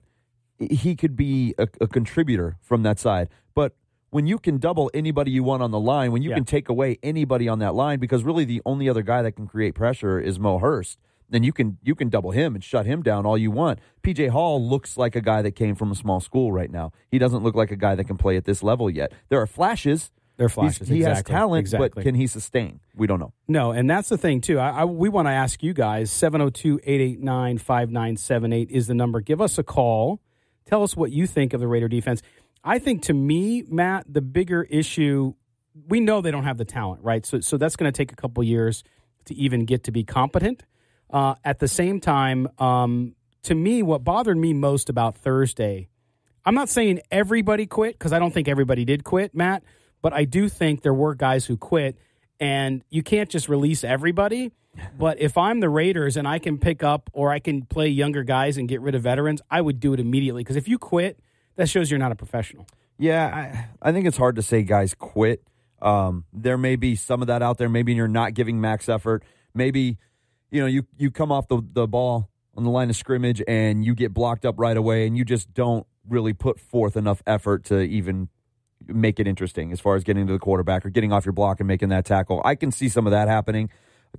he could be a contributor from that side. But when you can double anybody you want on the line, when you can take away anybody on that line, because really the only other guy that can create pressure is Mo Hurst, then you can double him and shut him down all you want. P.J. Hall looks like a guy that came from a small school right now. He doesn't look like a guy that can play at this level yet. There are flashes. He has talent, but can he sustain? We don't know. No, and that's the thing, too. We want to ask you guys, 702-889-5978 is the number. Give us a call. Tell us what you think of the Raider defense. I think, to me, Matt, the bigger issue, we know they don't have the talent, right? So that's going to take a couple years to even get to be competent. At the same time, to me, what bothered me most about Thursday, I'm not saying everybody quit, because I don't think everybody did quit, Matt, but I do think there were guys who quit, and you can't just release everybody. But if I'm the Raiders and I can pick up or I can play younger guys and get rid of veterans, I would do it immediately, because if you quit, that shows you're not a professional. Yeah, I think it's hard to say guys quit. There may be some of that out there. Maybe you're not giving max effort. Maybe you come off the ball on the line of scrimmage and you get blocked up right away and you just don't really put forth enough effort to even make it interesting as far as getting to the quarterback or getting off your block and making that tackle. I can see some of that happening.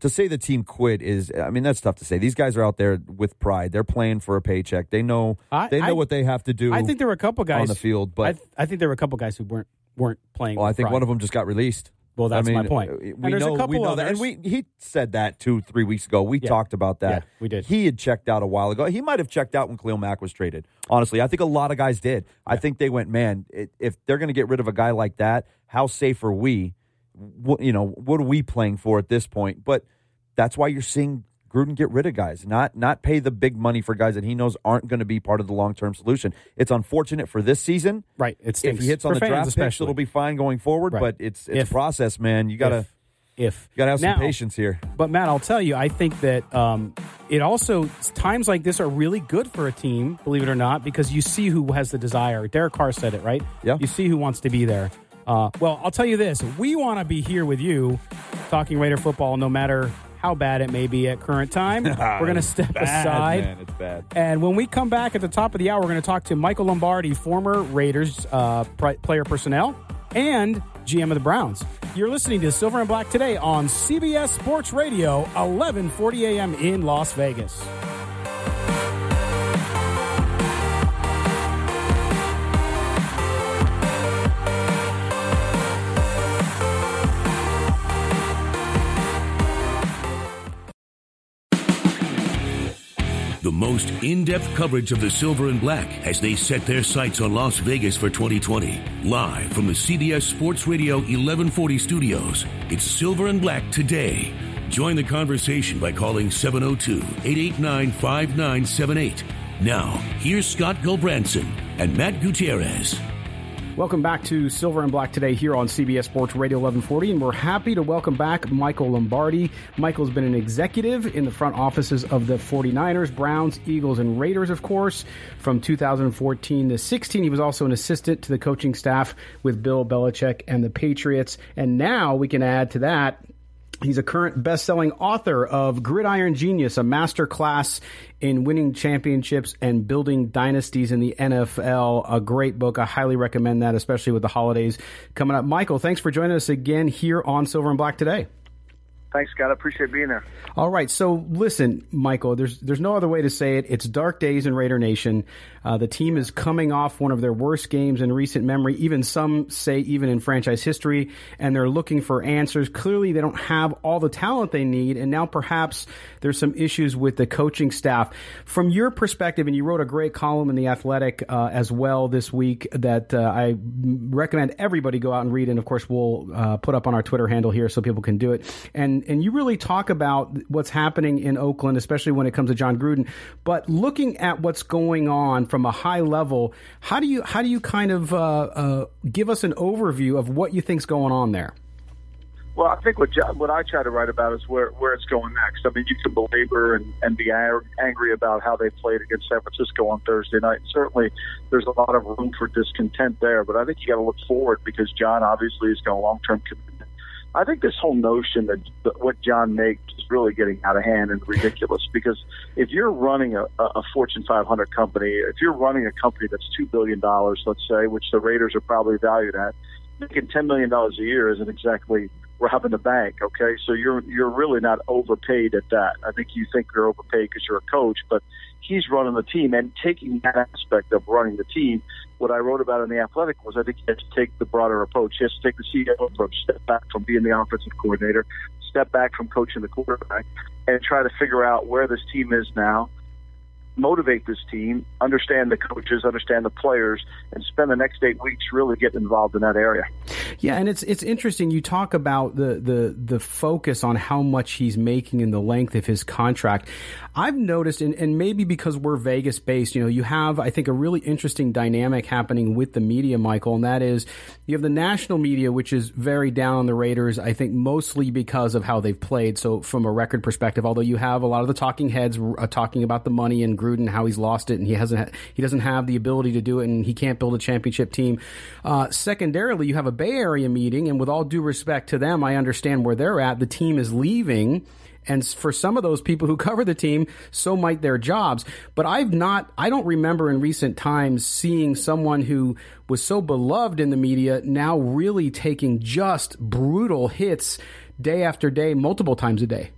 To say the team quit is, I mean, that's tough to say. These guys are out there with pride. They're playing for a paycheck. They know what they have to do. I think there were a couple guys on the field, but I think there were a couple guys who weren't playing. Well, I think pride. one of them just got released. Well, that's my point. We know that, and he said that 2-3 weeks ago. We talked about that. Yeah, we did. He had checked out a while ago. He might have checked out when Khalil Mack was traded. Honestly, I think a lot of guys did. I think they went, man, if they're going to get rid of a guy like that, how safe are we? What are we playing for at this point? But that's why you're seeing Gruden get rid of guys, not pay the big money for guys that he knows aren't going to be part of the long-term solution. It's unfortunate for this season. Right. If he hits on the draft picks, it'll be fine going forward, but it's a process, man. You got to have some patience here. But, Matt, I'll tell you, I think that it also, times like this are really good for a team, believe it or not, because you see who has the desire. Derek Carr said it, right? Yeah. You see who wants to be there. Well, I'll tell you this. We want to be here with you talking Raider football no matter how bad it may be at current time. We're going to step aside. Man, it's bad. And when we come back at the top of the hour, we're going to talk to Michael Lombardi, former Raiders player personnel and GM of the Browns. You're listening to Silver and Black today on CBS Sports Radio, 1140 a.m. in Las Vegas. The most in-depth coverage of the Silver and Black as they set their sights on Las Vegas for 2020. Live from the CBS Sports Radio 1140 studios, it's Silver and Black today. Join the conversation by calling 702-889-5978. Now, here's Scott Gulbranson and Matt Gutierrez. Welcome back to Silver and Black today here on CBS Sports Radio 1140, and we're happy to welcome back Michael Lombardi. Michael's been an executive in the front offices of the 49ers, Browns, Eagles, and Raiders, of course, from 2014 to 16. He was also an assistant to the coaching staff with Bill Belichick and the Patriots, and now we can add to that, he's a current best-selling author of Gridiron Genius, a master class in winning championships and building dynasties in the NFL. A great book. I highly recommend that, especially with the holidays coming up. Michael, thanks for joining us again here on Silver and Black today. Thanks, Scott. I appreciate being there. All right. So listen, Michael, there's no other way to say it. It's dark days in Raider Nation. The team is coming off one of their worst games in recent memory, even some say even in franchise history, and they're looking for answers. Clearly, they don't have all the talent they need, and now perhaps there's some issues with the coaching staff. From your perspective, and you wrote a great column in The Athletic as well this week that I recommend everybody go out and read, and of course we'll put up on our Twitter handle here so people can do it. And you really talk about what's happening in Oakland, especially when it comes to Jon Gruden. But looking at what's going on from a high level, how do you kind of give us an overview of what you think's going on there? Well, I think what I try to write about is where it's going next. I mean, you can belabor and be angry about how they played against San Francisco on Thursday night. Certainly, there's a lot of room for discontent there. But I think you got to look forward because Jon obviously has got a long-term commitment. I think this whole notion that what Jon makes is really getting out of hand and ridiculous because if you're running a Fortune 500 company, if you're running a company that's $2 billion, let's say, which the Raiders are probably valued at, making $10 million a year isn't exactly robbing the bank, okay? So you're really not overpaid at that. I think you think you're overpaid because you're a coach, but he's running the team and taking that aspect of running the team. What I wrote about in The Athletic was I think he has to take the broader approach. He has to take the CEO approach, step back from being the offensive coordinator, step back from coaching the quarterback, and try to figure out where this team is now, motivate this team, understand the coaches, understand the players, and spend the next 8 weeks really getting involved in that area. Yeah, and it's interesting. You talk about the focus on how much he's making and the length of his contract. I've noticed, and maybe because we're Vegas-based, you have, I think, a really interesting dynamic happening with the media, Michael, and that is you have the national media, which is very down on the Raiders, I think mostly because of how they've played, so from a record perspective, although you have a lot of the talking heads talking about the money and Gruden, how he's lost it, and he doesn't have the ability to do it, and he can't build a championship team. Secondarily, you have a Bay Area meeting, and with all due respect to them, I understand where they're at. The team is leaving, And for some of those people who cover the team, so might their jobs. But I don't remember in recent times seeing someone who was so beloved in the media now really taking just brutal hits day after day, multiple times a day.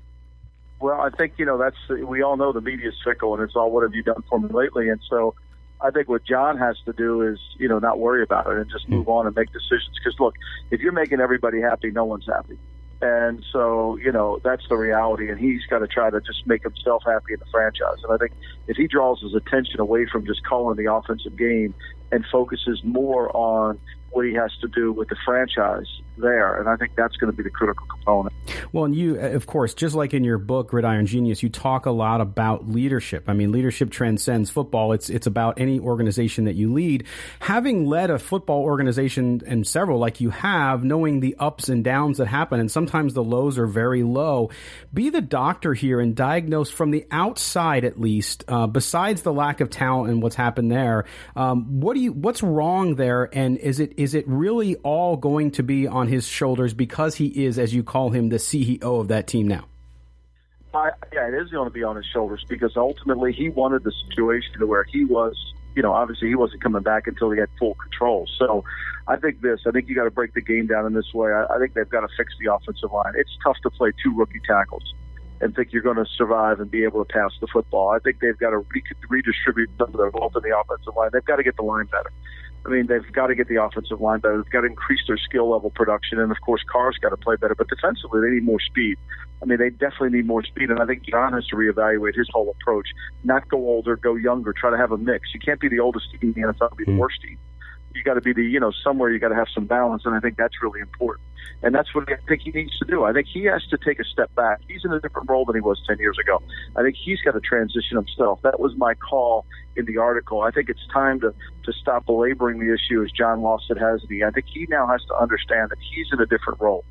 Well, I think, we all know the media is fickle, and it's all, what have you done for me lately? And so I think what Jon has to do is, not worry about it and just move on and make decisions. Because, look, if you're making everybody happy, no one's happy. And so, that's the reality. And he's got to try to just make himself happy in the franchise. And I think if he draws his attention away from just calling the offensive game and focuses more on what he has to do with the franchise there, and I think that's going to be the critical component. Well, and you, of course, just like in your book, Gridiron Genius, you talk a lot about leadership. I mean, leadership transcends football. It's about any organization that you lead. Having led a football organization and several like you have, knowing the ups and downs that happen, and sometimes the lows are very low, be the doctor here and diagnose from the outside at least, besides the lack of talent and what's happened there, what's wrong there, and is it really all going to be on his shoulders because he is, as you call him, the CEO of that team now? Yeah, it is going to be on his shoulders because ultimately he wanted the situation to where he was, obviously he wasn't coming back until he had full control. So I think you got to break the game down in this way. I think they've got to fix the offensive line. It's tough to play two rookie tackles and think you're going to survive and be able to pass the football. I think they've got to redistribute some of their wealth in the offensive line. They've got to get the line better. I mean, they've got to get the offensive line better. They've got to increase their skill level production. And, of course, Carr's got to play better. But defensively, they need more speed. I mean, they definitely need more speed. And I think Jon has to reevaluate his whole approach. Not go older, go younger, try to have a mix. You can't be the oldest team in the NFL, be the worst team. You got to be somewhere you got to have some balance. And I think that's really important. And that's what I think he needs to do. I think he has to take a step back. He's in a different role than he was 10 years ago. I think he's got to transition himself. That was my call in the article. I think it's time to stop belaboring the issue as John Lawson has me. I think he now has to understand that he's in a different role.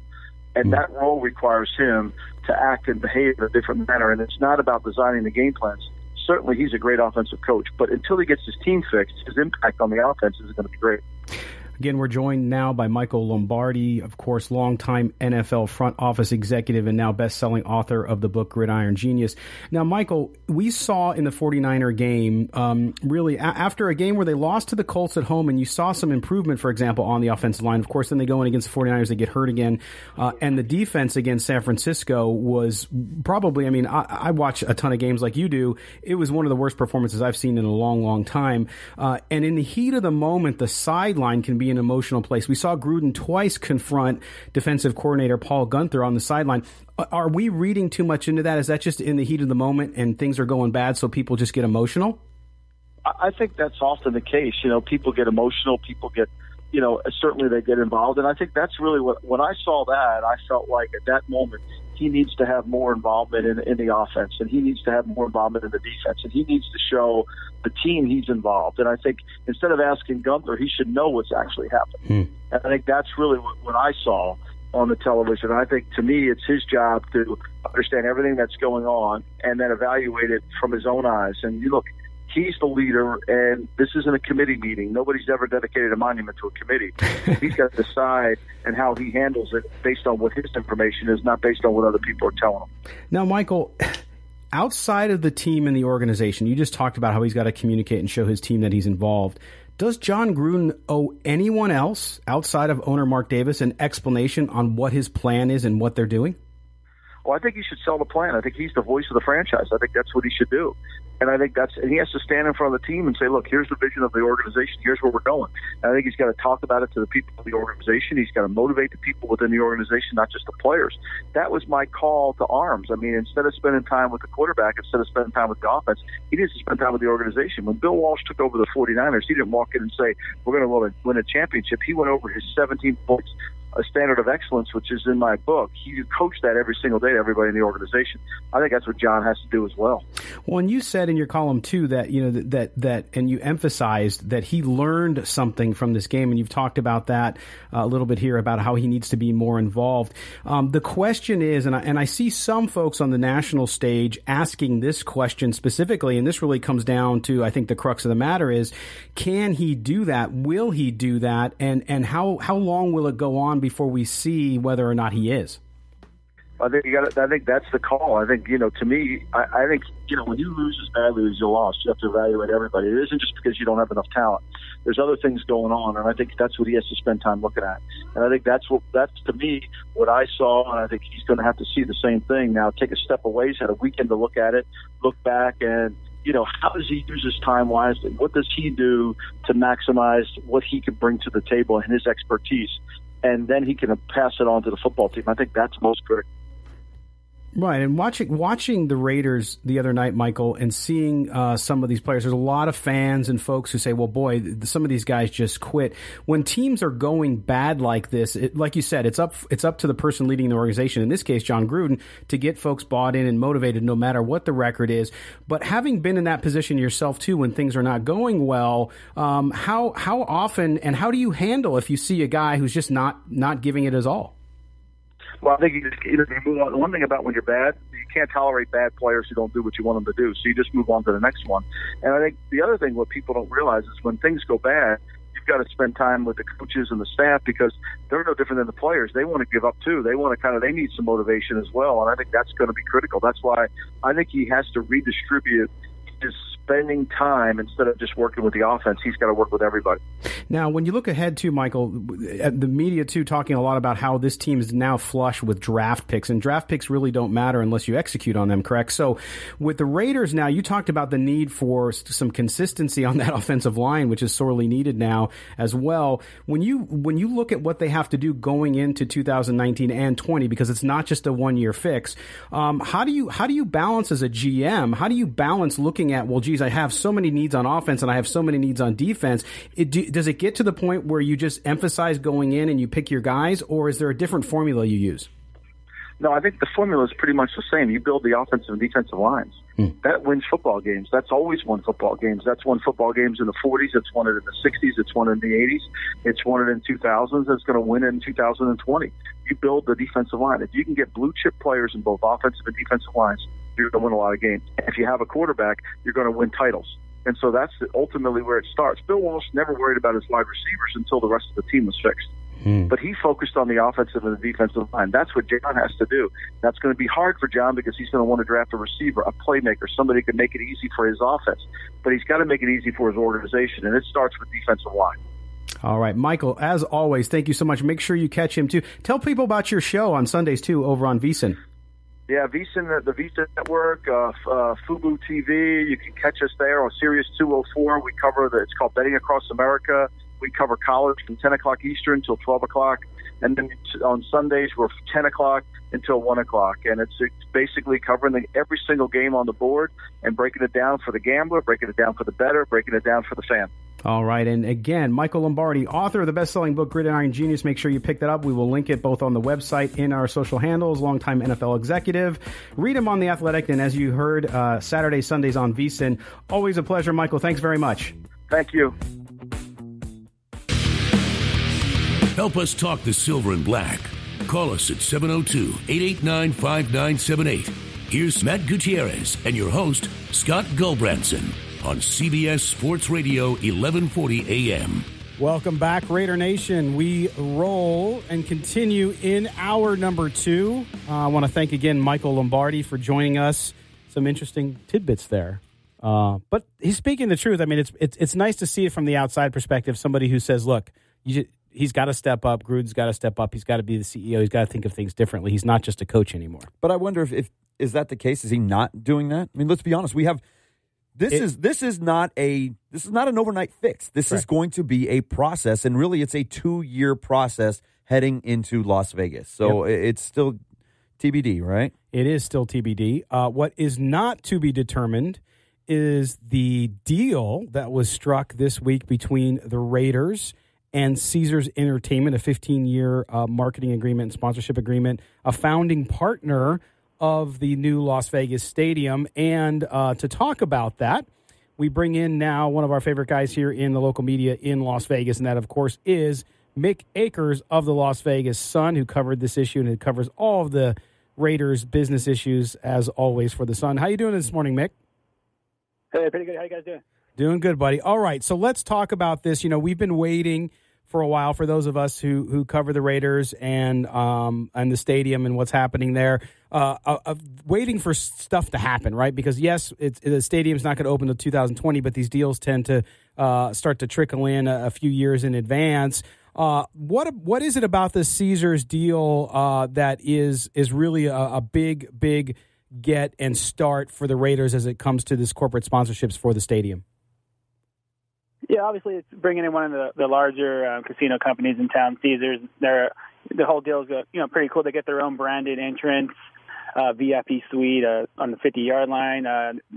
And that role requires him to act and behave in a different manner. And it's not about designing the game plans. Certainly he's a great offensive coach. But until he gets his team fixed, his impact on the offense is going to be great. Again, we're joined now by Michael Lombardi, of course, longtime NFL front office executive and now best-selling author of the book Gridiron Genius. Now, Michael, we saw in the 49er game, really, after a game where they lost to the Colts at home, and you saw some improvement, for example, on the offensive line. Of course, then they go in against the 49ers, they get hurt again. And the defense against San Francisco was probably, I watch a ton of games like you do. It was one of the worst performances I've seen in a long, long time. And in the heat of the moment, the sideline can be an emotional place. We saw Gruden twice confront defensive coordinator Paul Guenther on the sideline. Are we reading too much into that? Is that just in the heat of the moment and things are going bad so people just get emotional? I think that's often the case. People get emotional. People get, certainly they get involved. And I think that's really when I saw that, I felt like at that moment, he needs to have more involvement in the offense, and he needs to have more involvement in the defense, and he needs to show the team he's involved. And I think instead of asking Guenther, he should know what's actually happened. And I think that's really what I saw on the television. I think, to me, it's his job to understand everything that's going on and then evaluate it from his own eyes. And you look, he's the leader, and this isn't a committee meeting. Nobody's ever dedicated a monument to a committee. He's got to decide and how he handles it based on what his information is, not based on what other people are telling him. Now, Michael, outside of the team and the organization, you just talked about how he's got to communicate and show his team that he's involved. Does Jon Gruden owe anyone else outside of owner Mark Davis an explanation on what his plan is and what they're doing? Well, I think he should sell the plan. I think he's the voice of the franchise. I think that's what he should do. And I think he has to stand in front of the team and say, look, here's the vision of the organization. Here's where we're going. And I think he's got to talk about it to the people of the organization. He's got to motivate the people within the organization, not just the players. That was my call to arms. Instead of spending time with the quarterback, instead of spending time with the offense, he needs to spend time with the organization. When Bill Walsh took over the 49ers, he didn't walk in and say, we're going to win a championship. He went over his 17 points, a standard of excellence, which is in my book. He coached that every single day to everybody in the organization. I think that's what Jon has to do as well. Well, and you said in your column too that that and you emphasized that he learned something from this game, and you've talked about that a little bit here about how he needs to be more involved. The question is, and I see some folks on the national stage asking this question specifically, and this really comes down to, I think, the crux of the matter is, can he do that? Will he do that? And how long will it go on before we see whether or not he is? I think I think that's the call. I think, to me, I think, when you lose as badly as you lost, you have to evaluate everybody. It isn't just because you don't have enough talent. There's other things going on, and I think that's what he has to spend time looking at. And I think that's to me what I saw, and I think he's going to have to see the same thing now. Take a step away. He's had a weekend to look at it, look back, and how does he use his time wisely? What does he do to maximize what he can bring to the table and his expertise? And then he can pass it on to the football team. I think that's most critical. Right, and watching the Raiders the other night, Michael, and seeing some of these players, there's a lot of fans and folks who say, well, boy, some of these guys just quit. When teams are going bad like this, like you said, it's up to the person leading the organization, in this case, Jon Gruden, to get folks bought in and motivated no matter what the record is. But having been in that position yourself, too, when things are not going well, how often and how do you handle if you see a guy who's just not giving it his all? Well, I think you move on. The one thing about when you're bad, you can't tolerate bad players who don't do what you want them to do. So you just move on to the next one. And I think the other thing what people don't realize is when things go bad, you've got to spend time with the coaches and the staff because they're no different than the players. They want to give up too. They want to they need some motivation as well. And I think that's going to be critical. That's why I think he has to redistribute his spending time instead of just working with the offense. He's got to work with everybody. Now, when you look ahead to Michael, the media too talking a lot about how this team is now flush with draft picks, and draft picks really don't matter unless you execute on them, correct? So with the Raiders now, you talked about the need for some consistency on that offensive line, which is sorely needed now as well. When you look at what they have to do going into 2019 and 20, because it's not just a one-year fix, how do you balance as a GM? How do you balance looking at, well, geez, I have so many needs on offense and I have so many needs on defense. Does it get to the point where you just emphasize going in and you pick your guys, or is there a different formula you use? No, I think the formula is pretty much the same. You build the offensive and defensive lines. That wins football games. That's always won football games. That's won football games in the 40s. It's won it in the 60s. It's won it in the 80s. It's won it in 2000s. It's going to win it in 2020. You build the defensive line. If you can get blue-chip players in both offensive and defensive lines, you're going to win a lot of games. If you have a quarterback, you're going to win titles. And so that's ultimately where it starts. Bill Walsh never worried about his wide receivers until the rest of the team was fixed. But he focused on the offensive and the defensive line. That's what Jon has to do. That's going to be hard for Jon because he's going to want to draft a receiver, a playmaker, somebody who can make it easy for his offense. But he's got to make it easy for his organization, and it starts with defensive line. All right, Michael, as always, thank you so much. Make sure you catch him, too. Tell people about your show on Sundays, too, over on VSiN. Yeah, VSiN, the VSiN Network, FUBU TV. You can catch us there on Sirius 204. We cover it's called Betting Across America. We cover college from 10 o'clock Eastern till 12 o'clock. And then on Sundays, we're from 10 o'clock until 1 o'clock. And it's basically covering every single game on the board and breaking it down for the gambler, breaking it down for the bettor, breaking it down for the fan. All right. And again, Michael Lombardi, author of the best-selling book, Gridiron Genius. Make sure you pick that up. We will link it both on the website, in our social handles, longtime NFL executive. Read him on The Athletic. And as you heard, Saturdays, Sundays on VSiN. Always a pleasure, Michael. Thanks very much. Thank you. Help us talk the Silver and Black. Call us at 702-889-5978. Here's Matt Gutierrez and your host, Scott Gulbranson, on CBS Sports Radio 1140 AM. Welcome back, Raider Nation. We roll and continue in hour number 2. I want to thank again Michael Lombardi for joining us. Some interesting tidbits there. But he's speaking the truth. I mean, it's nice to see it from the outside perspective, somebody who says, look, he's got to step up. Gruden's got to step up. He's got to be the CEO. He's got to think of things differently. He's not just a coach anymore. But I wonder if is that the case? Is he not doing that? I mean, let's be honest. We have this is not an overnight fix. This is going to be a process, and really, it's a 2-year process heading into Las Vegas. So it's still TBD, right? It is still TBD. What is not to be determined is the deal that was struck this week between the Raiders and Caesars Entertainment, a 15-year marketing agreement and sponsorship agreement, a founding partner of the new Las Vegas Stadium. And to talk about that, we bring in now one of our favorite guys here in the local media in Las Vegas, and that, of course, is Mick Akers of the Las Vegas Sun, who covered this issue, and it covers all of the Raiders business issues, as always, for the Sun. How you doing this morning, Mick? Hey, pretty good. How you guys doing? Doing good, buddy. All right, so let's talk about this. You know, we've been waiting for a while for those of us who cover the Raiders and the stadium and what's happening there, waiting for stuff to happen, right? Because, yes, the stadium's not going to open until 2020, but these deals tend to start to trickle in a few years in advance. What is it about the Caesars deal that is really a big get and start for the Raiders as it comes to this corporate sponsorships for the stadium? Yeah, obviously it's bringing in one of the larger casino companies in town, Caesars. The whole deal is pretty cool. They get their own branded entrance, VIP suite on the 50-yard line.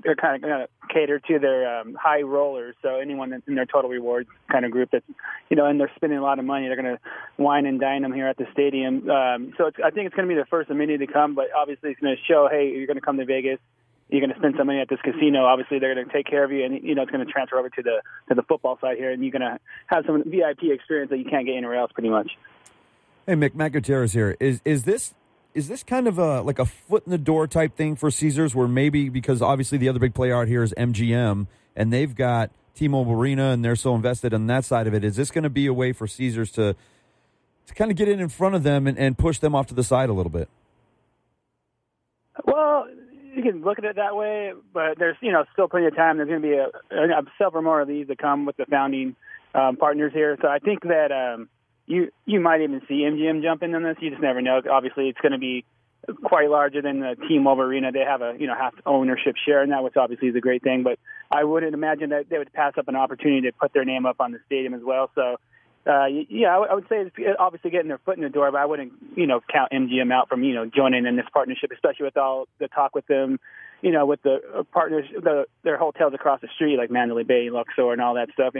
They're kind of going to cater to their high rollers, so anyone that's in their total rewards kind of group that's, and they're spending a lot of money, they're going to wine and dine them here at the stadium. So I think it's going to be the first amenity to come, but obviously it's going to show, hey, you're going to come to Vegas, you're going to spend some money at this casino. Obviously, they're going to take care of you, and it's going to transfer over to the football side here, and you're going to have some VIP experience that you can't get anywhere else, pretty much. Hey, Mick, Matt Gutierrez here. Is this kind of like a foot in the door type thing for Caesars, where maybe because obviously the other big player out here is MGM, and they've got T-Mobile Arena, and they're so invested on that side of it. Is this going to be a way for Caesars to kind of get in front of them and push them off to the side a little bit? Well, you can look at it that way, but there's still plenty of time. There's going to be several more of these to come with the founding partners here. So I think that you might even see MGM jump in on this. You just never know. Obviously, it's going to be quite larger than the T-Mobile Arena. They have a half ownership share in that, which obviously is a great thing. But I wouldn't imagine that they would pass up an opportunity to put their name up on the stadium as well. So. I would say it's obviously getting their foot in the door, but I wouldn't, count MGM out from, joining in this partnership, especially with all the talk with them, with the partners, their hotels across the street, like Mandalay Bay, Luxor, and all that stuff.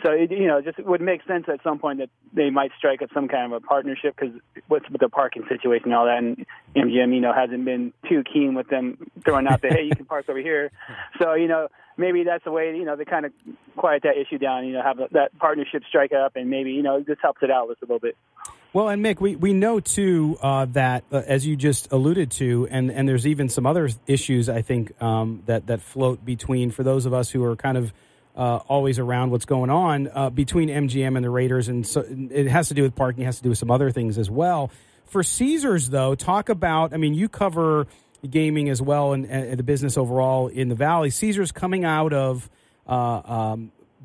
So, it just would make sense at some point that they might strike up some kind of a partnership because with the parking situation and all that, and MGM, hasn't been too keen with them throwing out the, hey, you can park over here. So, maybe that's the way, to kind of quiet that issue down, have that partnership strike up, and maybe, this helps it out just a little bit. Well, and Mick, we know, too, that, as you just alluded to, and there's even some other issues, I think, that float between, for those of us who are kind of always around what's going on between MGM and the Raiders, and so it has to do with parking, it has to do with some other things as well. For Caesars, though, talk about, you cover gaming as well and the business overall in the Valley. Caesars coming out of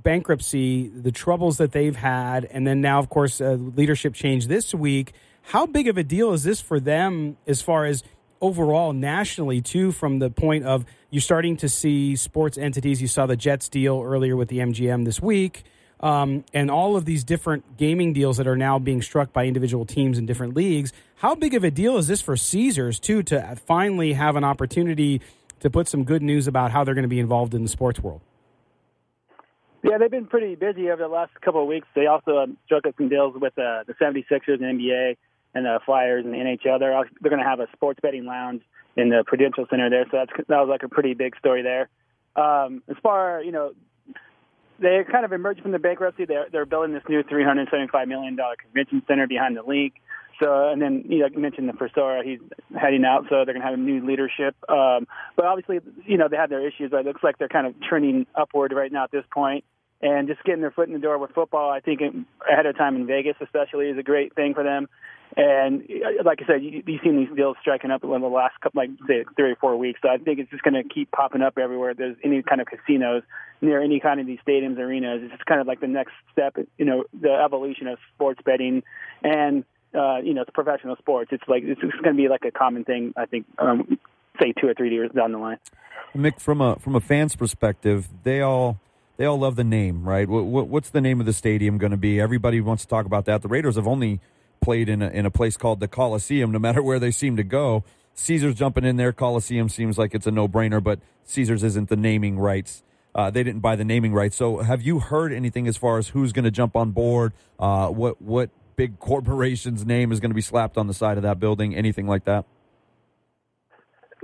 bankruptcy, the troubles that they've had, and then now, of course, leadership change this week. How big of a deal is this for them as far as overall nationally, too, from the point of you're starting to see sports entities? You saw the Jets deal earlier with the MGM this week, and all of these different gaming deals that are now being struck by individual teams in different leagues. How big of a deal is this for Caesars, too, to finally have an opportunity to put some good news about how they're going to be involved in the sports world? Yeah, they've been pretty busy over the last couple of weeks. They also struck up some deals with the 76ers and NBA and the Flyers and the NHL. They're going to have a sports betting lounge in the Prudential Center there, so that was like a pretty big story there. As far, they kind of emerged from the bankruptcy. They're building this new $375 million convention center behind the league. So, and then like you mentioned, the Persora, he's heading out, so they're going to have a new leadership. But obviously, they have their issues, but it looks like they're kind of trending upward right now at this point. And just getting their foot in the door with football, I think ahead of time in Vegas especially is a great thing for them. And like I said, you've seen these deals striking up in the last couple, say 3 or 4 weeks. So I think it's just going to keep popping up everywhere. There's any kind of casinos near any kind of these stadiums, arenas. It's just kind of like the next step, the evolution of sports betting and, it's professional sports. It's going to be like a common thing, I think, say 2 or 3 years down the line. Mick, from a fan's perspective, they all love the name, right? What's the name of the stadium going to be? Everybody wants to talk about that. The Raiders have only played in a place called the Coliseum, no matter where they seem to go. Caesars jumping in there. Coliseum seems like it's a no-brainer, but Caesars isn't the naming rights. They didn't buy the naming rights. So have you heard anything as far as who's going to jump on board? What big corporation's name is going to be slapped on the side of that building? Anything like that?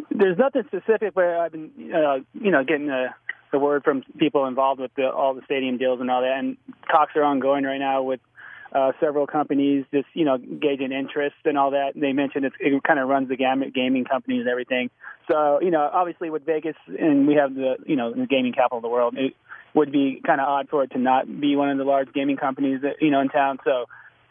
There's nothing specific, but I've been, getting the word from people involved with all the stadium deals and all that. And talks are ongoing right now with several companies just, gauging interest and all that. They mentioned it kind of runs the gamut, gaming companies and everything. So, obviously with Vegas, and we have the gaming capital of the world, would be kind of odd for it to not be one of the large gaming companies that, in town. So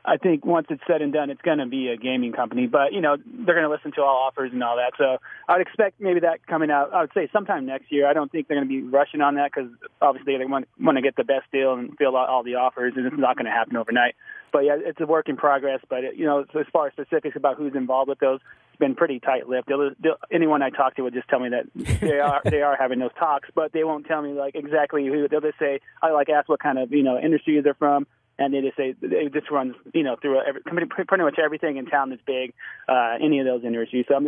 I think once it's said and done, it's going to be a gaming company. But, they're going to listen to all offers and all that. So I would expect maybe that coming out, I would say sometime next year. I don't think they're going to be rushing on that because obviously they want to get the best deal and fill out all the offers, and it's not going to happen overnight. But, yeah, it's a work in progress. But, as far as specifics about who's involved with those, it's been pretty tight-lipped. Anyone I talk to would just tell me that they are having those talks, but they won't tell me, like, exactly who. They'll just say, ask what kind of, industry they're from. And they just say it just runs, through pretty much everything in town that's big, any of those industries. So,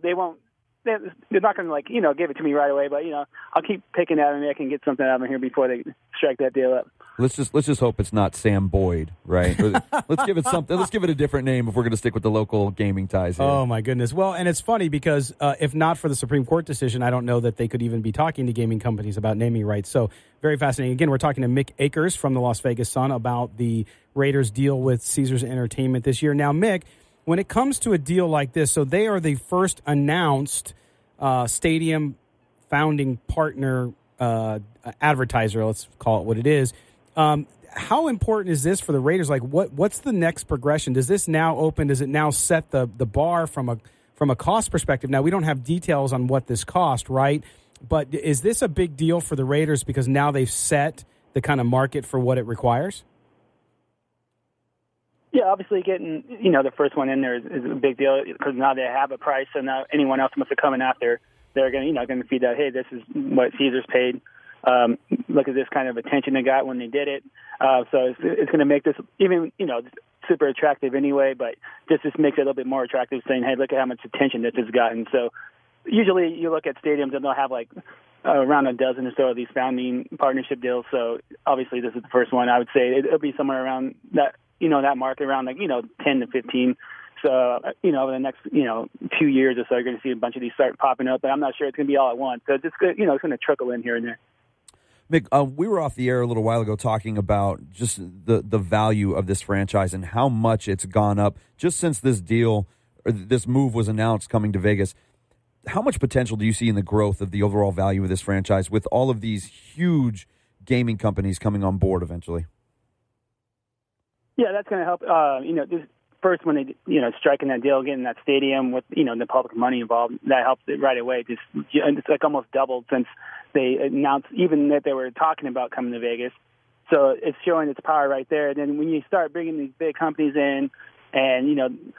they won't. They're not going to give it to me right away. But I'll keep picking at them. I can get something out of them here before they strike that deal up. Let's just hope it's not Sam Boyd, right? Let's give it something. Let's give it a different name if we're going to stick with the local gaming ties here. Oh my goodness! Well, and it's funny because if not for the Supreme Court decision, I don't know that they could even be talking to gaming companies about naming rights. So very fascinating. Again, we're talking to Mick Akers from the Las Vegas Sun about the Raiders' deal with Caesars Entertainment this year. Now, Mick, when it comes to a deal like this, so they are the first announced stadium founding partner advertiser. Let's call it what it is. How important is this for the Raiders? Like, what's the next progression? Does this now open? Does it now set the bar from a cost perspective? Now, we don't have details on what this cost, right? But is this a big deal for the Raiders because now they've set the kind of market for what it requires? Yeah, obviously getting the first one in there is a big deal because now they have a price, and now anyone else must have come in after they're going to feed that. Hey, this is what Caesars paid. Look at this kind of attention they got when they did it. So it's going to make this even, super attractive anyway, but just makes it a little bit more attractive saying, hey, look at how much attention this has gotten. So usually you look at stadiums and they'll have like around a dozen or so of these founding partnership deals. So obviously this is the first one. I would say it'll be somewhere around that, that market around 10 to 15. So, over the next, 2 years or so, you're going to see a bunch of these start popping up, but I'm not sure it's going to be all at once. So it's good, it's going to trickle in here and there. Mick, we were off the air a little while ago talking about just the value of this franchise and how much it's gone up just since this deal or this move was announced coming to Vegas. How much potential do you see in the growth of the overall value of this franchise with all of these huge gaming companies coming on board eventually? Yeah, that's going to help. Just first when they, striking that deal, getting that stadium with, the public money involved, that helps it right away. It's like almost doubled since they announced even that they were talking about coming to Vegas. So it's showing its power right there. And then when you start bringing these big companies in and,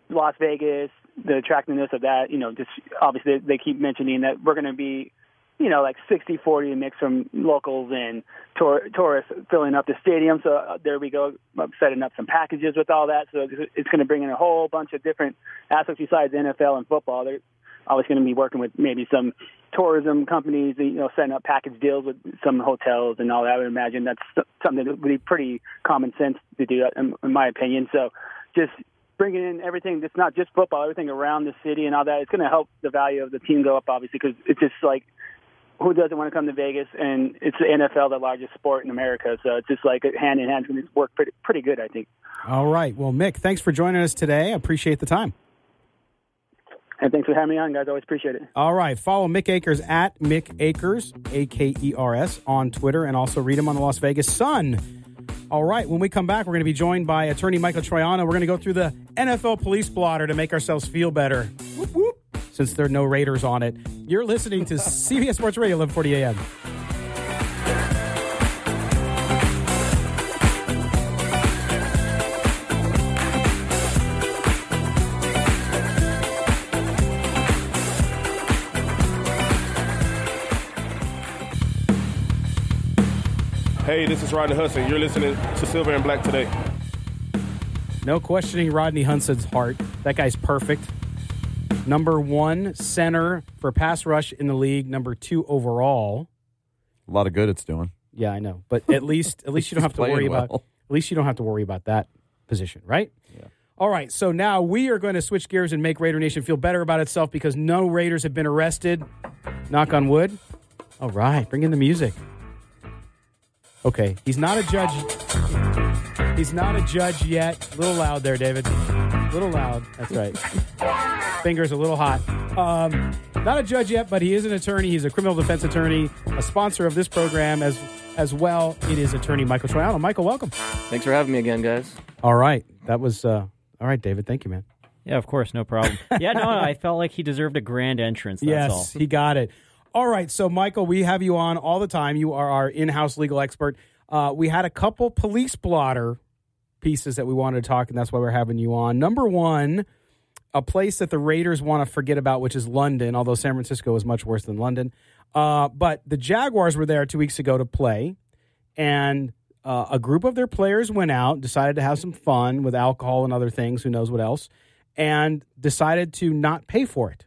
Las Vegas, the attractiveness of that, just obviously they keep mentioning that we're going to be, like 60-40 mix from locals and tourists filling up the stadium. So there we go, setting up some packages with all that. So it's going to bring in a whole bunch of different aspects besides NFL and football. They're always going to be working with maybe some tourism companies, setting up package deals with some hotels and all that. I would imagine that's something that would be pretty common sense to do, in my opinion. So just bringing in everything, it's not just football, everything around the city and all that. It's going to help the value of the team go up, obviously, because it's just like, who doesn't want to come to Vegas? And it's the NFL, the largest sport in America. So it's just like hand in hand. It's going to work pretty good, I think. All right. Well, Mick, thanks for joining us today. I appreciate the time. And thanks for having me on, guys. Always appreciate it. All right. Follow Mick Akers at Mick Akers, Akers, on Twitter, and also read him on the Las Vegas Sun. All right. When we come back, we're going to be joined by Attorney Michael Troiano. We're going to go through the NFL police blotter to make ourselves feel better. Whoop, whoop. Since there are no Raiders on it. You're listening to CBS Sports Radio, 1140 AM. Hey, this is Rodney Hudson. You're listening to Silver and Black today. No questioning Rodney Hudson's heart. That guy's perfect. Number 1 center for pass rush in the league. Number 2 overall. A lot of good it's doing. Yeah, I know. But at least you don't have to worry about that position, right? Yeah. All right. So now we are going to switch gears and make Raider Nation feel better about itself because no Raiders have been arrested. Knock on wood. All right. Bring in the music. Okay, he's not a judge. He's not a judge yet. A little loud there, David. A little loud. That's right. Fingers a little hot. Not a judge yet, but he is an attorney. He's a criminal defense attorney, a sponsor of this program as well. It is Attorney Michael Troiano. Michael, welcome. Thanks for having me again, guys. All right. That was all right, David. Thank you, man. Yeah, of course. No problem. I felt like he deserved a grand entrance. That's all. Yes, he got it. All right. So, Michael, we have you on all the time. You are our in-house legal expert. We had a couple police blotter pieces that we wanted to talk, and that's why we're having you on. Number one, a place that the Raiders want to forget about, which is London, although San Francisco is much worse than London. But the Jaguars were there 2 weeks ago to play, and a group of their players went out, decided to have some fun with alcohol and other things, who knows what else, and decided to not pay for it.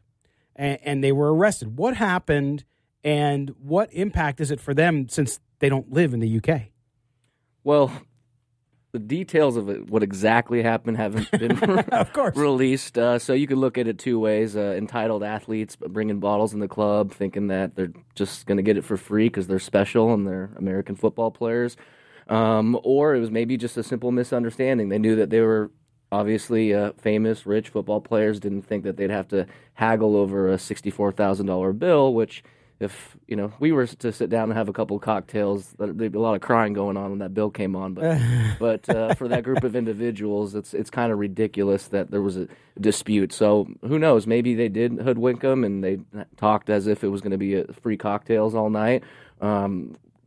And they were arrested. What happened, and what impact is it for them since they don't live in the UK? Well, the details of it, what exactly happened, haven't been of course. released. So you could look at it two ways. Entitled athletes bringing bottles in the club, thinking that they're just going to get it for free because they're special and they're American football players. Or it was maybe just a simple misunderstanding. They knew that they were obviously famous, rich football players, didn't think that they'd have to haggle over a $64,000 bill, which if we were to sit down and have a couple of cocktails, there'd be a lot of crying going on when that bill came on. But for that group of individuals, it's kind of ridiculous that there was a dispute. So who knows? Maybe they did hoodwink them and they talked as if it was going to be free cocktails all night.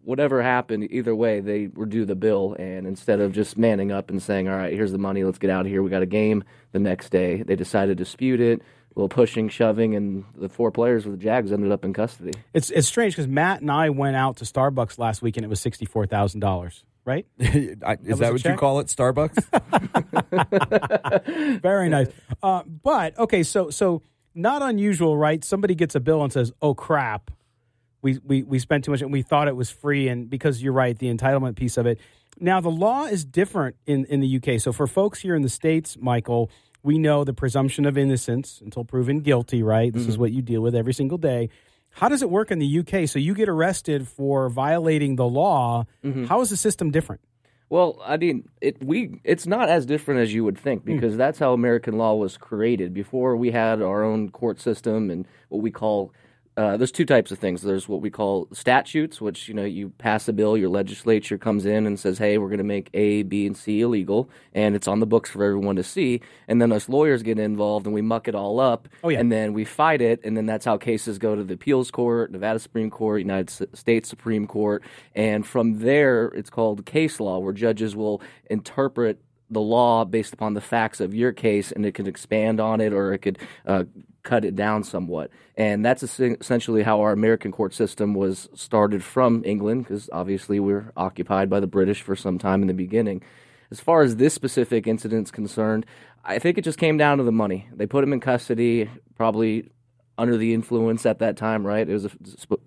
Whatever happened, either way, they were due the bill. And instead of just manning up and saying, all right, here's the money, let's get out of here, we got a game the next day, they decided to dispute it. A little pushing, shoving, and the four players with the Jags ended up in custody. It's strange because Matt and I went out to Starbucks last week and it was $64,000, right? Is that what you call it, Starbucks? Very nice. But, okay, so not unusual, right? Somebody gets a bill and says, oh, crap, we spent too much and we thought it was free. And because you're right, the entitlement piece of it. Now, the law is different in the UK. So for folks here in the States, Michael, we know the presumption of innocence until proven guilty, right? This is what you deal with every single day. How does it work in the UK? So you get arrested for violating the law. How is the system different? Well, I mean, it's not as different as you would think because that's how American law was created. Before we had our own court system and what we call there's two types of things. There's what we call statutes, which, you pass a bill, your legislature comes in and says, hey, we're going to make A, B, and C illegal, and it's on the books for everyone to see. And then us lawyers get involved and we muck it all up, and then we fight it, and then that's how cases go to the appeals court, Nevada Supreme Court, United States Supreme Court, and from there it's called case law, where judges will interpret the law based upon the facts of your case, and it could expand on it or it could cut it down somewhat. And that's essentially how our American court system was started from England, because obviously we were occupied by the British for some time in the beginning. As far as this specific incident's concerned, I think it just came down to the money. They put him in custody, probably under the influence at that time, right? It was a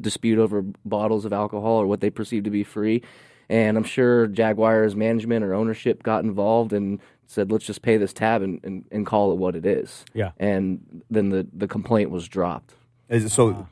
dispute over bottles of alcohol or what they perceived to be free. And I'm sure Jaguars management or ownership got involved and said, let's just pay this tab and call it what it is. Yeah. And then the complaint was dropped. So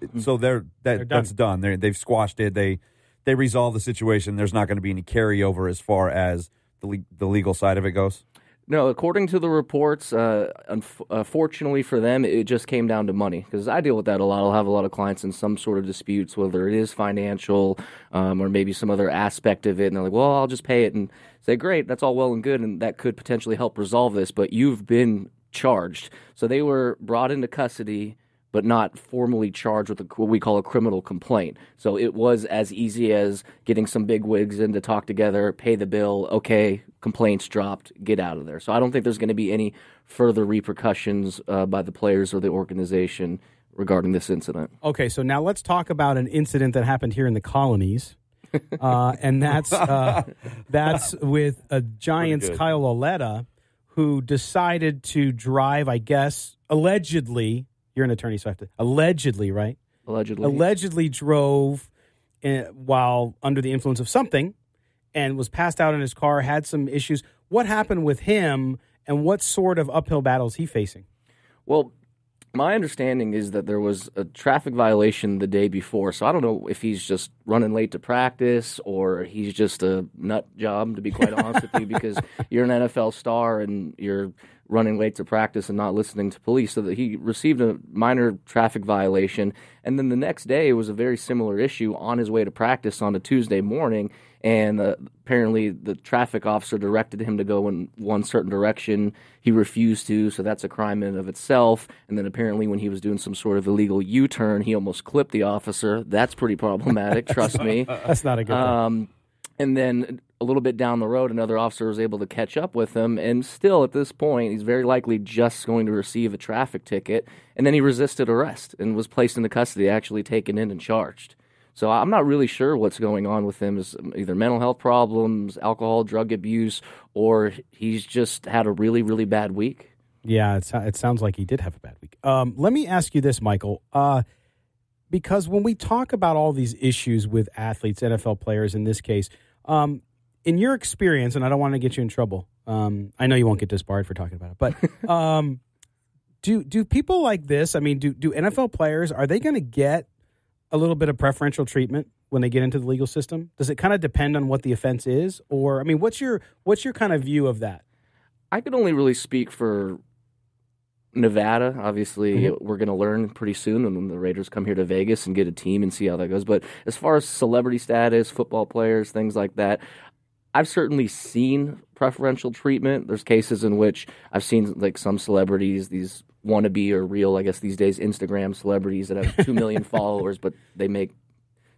that's done. They've squashed it. They resolved the situation. There's not going to be any carryover as far as the legal side of it goes? No, according to the reports, unfortunately for them, it just came down to money. Because I deal with that a lot. I'll have a lot of clients in some sort of disputes, whether it is financial or maybe some other aspect of it. And they're like, well, I'll just pay it. And say, great, that's all well and good, and that could potentially help resolve this. But you've been charged. So they were brought into custody, but not formally charged with what we call a criminal complaint. So it was as easy as getting some big wigs in to talk together, pay the bill, okay, complaints dropped, get out of there. So I don't think there's going to be any further repercussions by the players or the organization regarding this incident. Okay, so now let's talk about an incident that happened here in the colonies. And that's with Giants' Kyle Lauletta, who decided to drive, I guess, allegedly. You're an attorney, so I have to. Allegedly, right? Allegedly drove while under the influence of something and was passed out in his car, had some issues. What happened with him, and what sort of uphill battles he facing? Well, My understanding is that there was a traffic violation the day before, so I don't know if he's just running late to practice or he's just a nut job, to be quite honest with you, because you're an NFL star and you're running late to practice and not listening to police. So that he received a minor traffic violation, and then the next day it was a very similar issue on his way to practice on a Tuesday morning, and apparently the traffic officer directed him to go in one certain direction. He refused to, so that's a crime in and of itself. And then apparently when he was doing some sort of illegal U-turn, he almost clipped the officer. That's pretty problematic, trust me. That's not a good thing. And then a little bit down the road, another officer was able to catch up with him, and still at this point, he's very likely just going to receive a traffic ticket. And then he resisted arrest and was placed into custody, actually taken in and charged. So I'm not really sure what's going on with him. Is either mental health problems, alcohol, drug abuse, or he's just had a really, really bad week. Yeah, it sounds like he did have a bad week. Let me ask you this, Michael, because when we talk about all these issues with athletes, NFL players in this case, in your experience, and I don't want to get you in trouble, I know you won't get disbarred for talking about it, but do people like this, I mean, do NFL players, are they going to get a little bit of preferential treatment when they get into the legal system? Does it kind of depend on what the offense is? Or, I mean, what's your kind of view of that? I could only really speak for Nevada. Obviously, we're going to learn pretty soon when the Raiders come here to Vegas and get a team and see how that goes. But as far as celebrity status, football players, things like that, I've certainly seen preferential treatment. There's cases in which I've seen like some celebrities, these wannabe or real, I guess these days, Instagram celebrities that have 2 million followers, but they make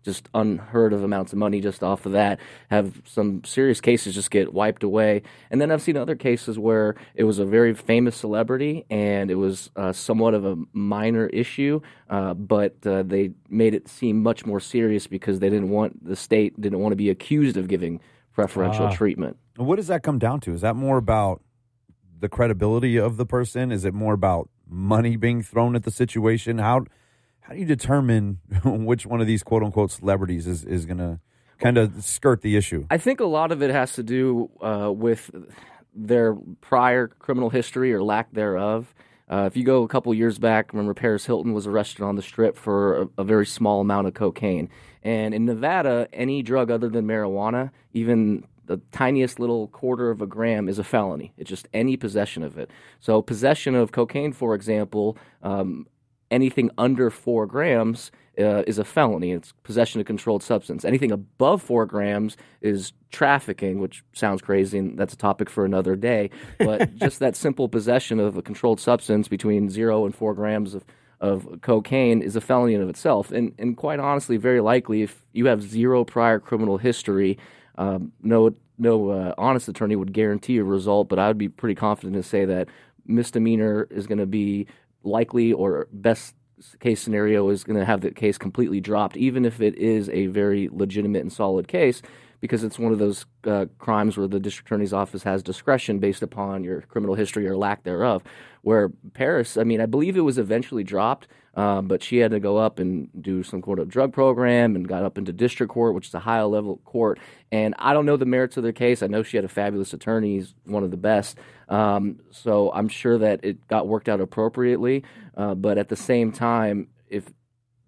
just unheard of amounts of money just off of that, have some serious cases just get wiped away. And then I've seen other cases where it was a very famous celebrity and it was somewhat of a minor issue, but they made it seem much more serious because the state didn't want to be accused of giving preferential treatment. What does that come down to? Is that more about the credibility of the person? Is it more about money being thrown at the situation? How do you determine which one of these quote-unquote celebrities is going to kind of skirt the issue? I think a lot of it has to do with their prior criminal history or lack thereof. If you go a couple years back, remember Paris Hilton was arrested on the Strip for a very small amount of cocaine. And in Nevada, any drug other than marijuana, even the tiniest little quarter of a gram, is a felony. It's just any possession of it. So possession of cocaine, for example, anything under 4 grams is a felony. It's possession of controlled substance. Anything above 4 grams is trafficking, which sounds crazy, and that's a topic for another day. But just that simple possession of a controlled substance between 0 and 4 grams of cocaine is a felony in of itself. And quite honestly, very likely, if you have 0 prior criminal history, no honest attorney would guarantee a result, but I would be pretty confident to say that misdemeanor is going to be likely, or best case scenario is going to have the case completely dropped, even if it is a very legitimate and solid case, because it's one of those crimes where the district attorney's office has discretion based upon your criminal history or lack thereof. Where Paris, I mean, I believe it was eventually dropped, but she had to go up and do some sort of drug program and got up into district court, which is a higher level court. And I don't know the merits of their case. I know she had a fabulous attorney, he's one of the best. So I'm sure that it got worked out appropriately. But at the same time, if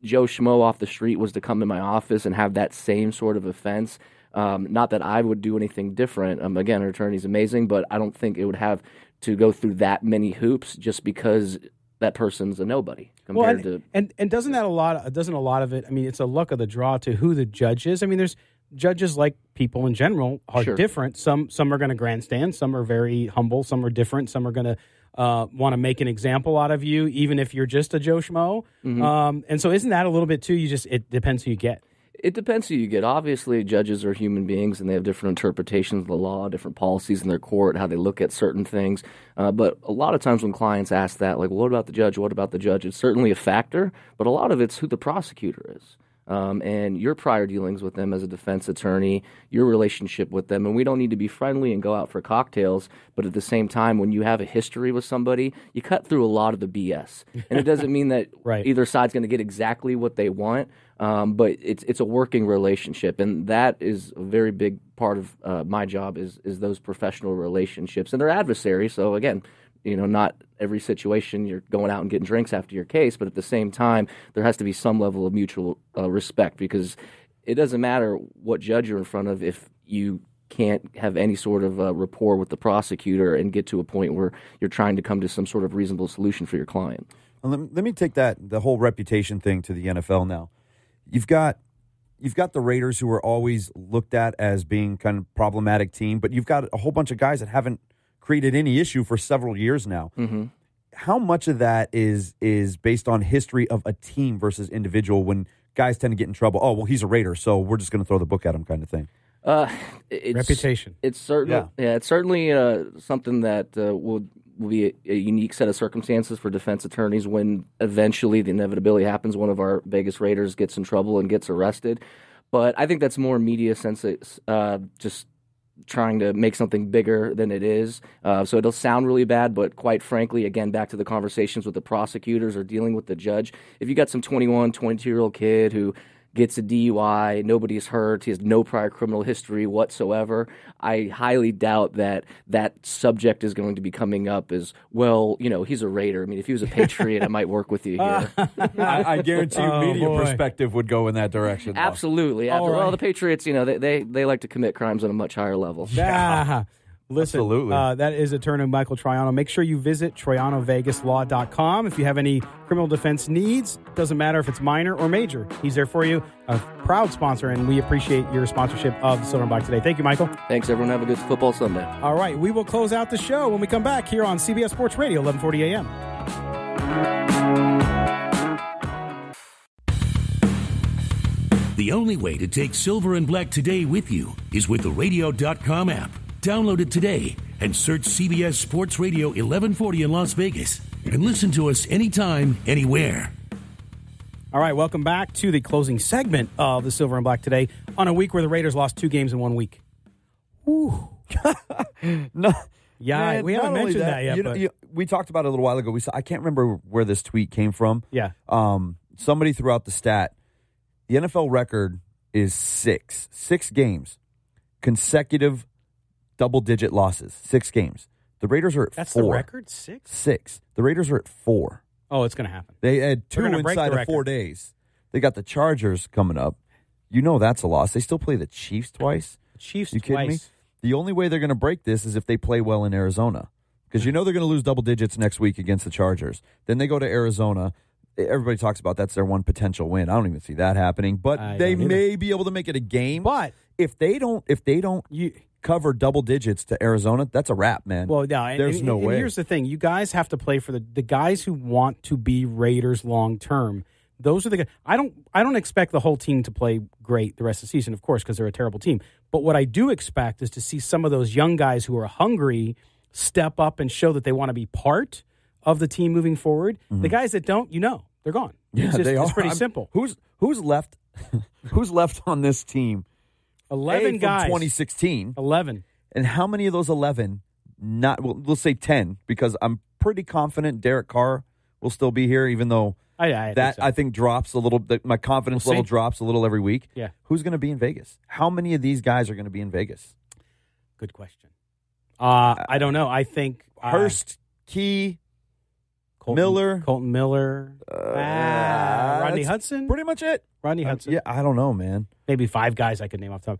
Joe Schmo off the street was to come in my office and have that same sort of offense, not that I would do anything different. Again, her attorney's amazing, but I don't think it would have to go through that many hoops just because that person's a nobody compared to. And doesn't a lot of it? I mean, it's a luck of the draw to who the judge is. I mean, there's judges, like people in general, are different. Some are going to grandstand. Some are very humble. Some are different. Some are going to want to make an example out of you, even if you're just a Joe Schmo. Mm-hmm. And so, isn't that a little bit too? It depends who you get. It depends who you get. Obviously, judges are human beings, and they have different interpretations of the law, different policies in their court, how they look at certain things. But a lot of times when clients ask that, like, what about the judge? What about the judge? It's certainly a factor, but a lot of it's who the prosecutor is. And your prior dealings with them as a defense attorney, your relationship with them. And we don't need to be friendly and go out for cocktails, but at the same time, when you have a history with somebody, you cut through a lot of the BS. And it doesn't mean that either side's going to get exactly what they want, but it's a working relationship. And that is a very big part of my job is those professional relationships. And they're adversaries, so again, not every situation you're going out and getting drinks after your case, but at the same time, there has to be some level of mutual respect, because it doesn't matter what judge you're in front of if you can't have any sort of rapport with the prosecutor and get to a point where you're trying to come to some sort of reasonable solution for your client. Well, let me take the whole reputation thing to the NFL now. You've got the Raiders, who are always looked at as being kind of problematic team, but you've got a whole bunch of guys that haven't created any issue for several years now. Mm-hmm. How much of that is based on history of a team versus individual, when guys tend to get in trouble? Oh, well, he's a Raider, so we're just going to throw the book at him, kind of thing. Reputation. It's certainly something that will be a unique set of circumstances for defense attorneys when eventually the inevitability happens. One of our Vegas Raiders gets in trouble and gets arrested. But I think that's more media sense, just trying to make something bigger than it is. So it'll sound really bad, but quite frankly, again, back to the conversations with the prosecutors or dealing with the judge, if you got some 21, 22-year-old kid who gets a DUI, nobody's hurt, he has no prior criminal history whatsoever, I highly doubt that subject is going to be coming up as, well, he's a Raider. I mean, if he was a Patriot, I might work with you here. I guarantee you media perspective would go in that direction. Absolutely. Right. Well, the Patriots, they like to commit crimes on a much higher level. Yeah. Listen, absolutely. That is Attorney Michael Troiano. Make sure you visit TroianoVegasLaw.com if you have any criminal defense needs. Doesn't matter if it's minor or major. He's there for you. A proud sponsor, and we appreciate your sponsorship of the Silver and Black today. Thank you, Michael. Thanks, everyone. Have a good football Sunday. All right, we will close out the show when we come back here on CBS Sports Radio, 1140 a.m. The only way to take Silver and Black today with you is with the radio.com app. Download it today and search CBS Sports Radio 1140 in Las Vegas and listen to us anytime, anywhere. All right, welcome back to the closing segment of the Silver and Black today on a week where the Raiders lost 2 games in 1 week. Ooh. No. Yeah, Man, we haven't mentioned that yet. We talked about it a little while ago. I can't remember where this tweet came from. Yeah. Somebody threw out the stat. The NFL record is 6 games, consecutive double-digit losses, 6 games. The Raiders are at 4. That's the record? 6? 6. The Raiders are at 4. Oh, it's going to happen. They had 2 inside of 4 days. They got the Chargers coming up. That's a loss. They still play the Chiefs twice. Chiefs you kidding twice. Me? The only way they're going to break this is if they play well in Arizona, because they're going to lose double digits next week against the Chargers. Then they go to Arizona. Everybody talks about that's their one potential win. I don't even see that happening, but they may be able to make it a game. But if they don't cover double digits to Arizona, that's a wrap, man. Well, yeah, there's no way. Here's the thing: you guys have to play for the guys who want to be Raiders long term. Those are the guys. I don't expect the whole team to play great the rest of the season, of course, because they're a terrible team. But what I do expect is to see some of those young guys who are hungry step up and show that they want to be part of the team moving forward. Mm-hmm. The guys that don't, they're gone. Yeah, it's pretty simple. Who's left? Who's left on this team? 11 guys. From 2016. 11. And how many of those 11? We'll say 10, because I'm pretty confident Derek Carr will still be here, even though I think drops a little. My confidence level drops a little every week. Yeah. Who's going to be in Vegas? How many of these guys are going to be in Vegas? Good question. I don't know. I think Hurst, Key, Colton Miller, Rodney Hudson. Pretty much it. Rodney Hudson. Yeah, I don't know, man. Maybe 5 guys I could name off the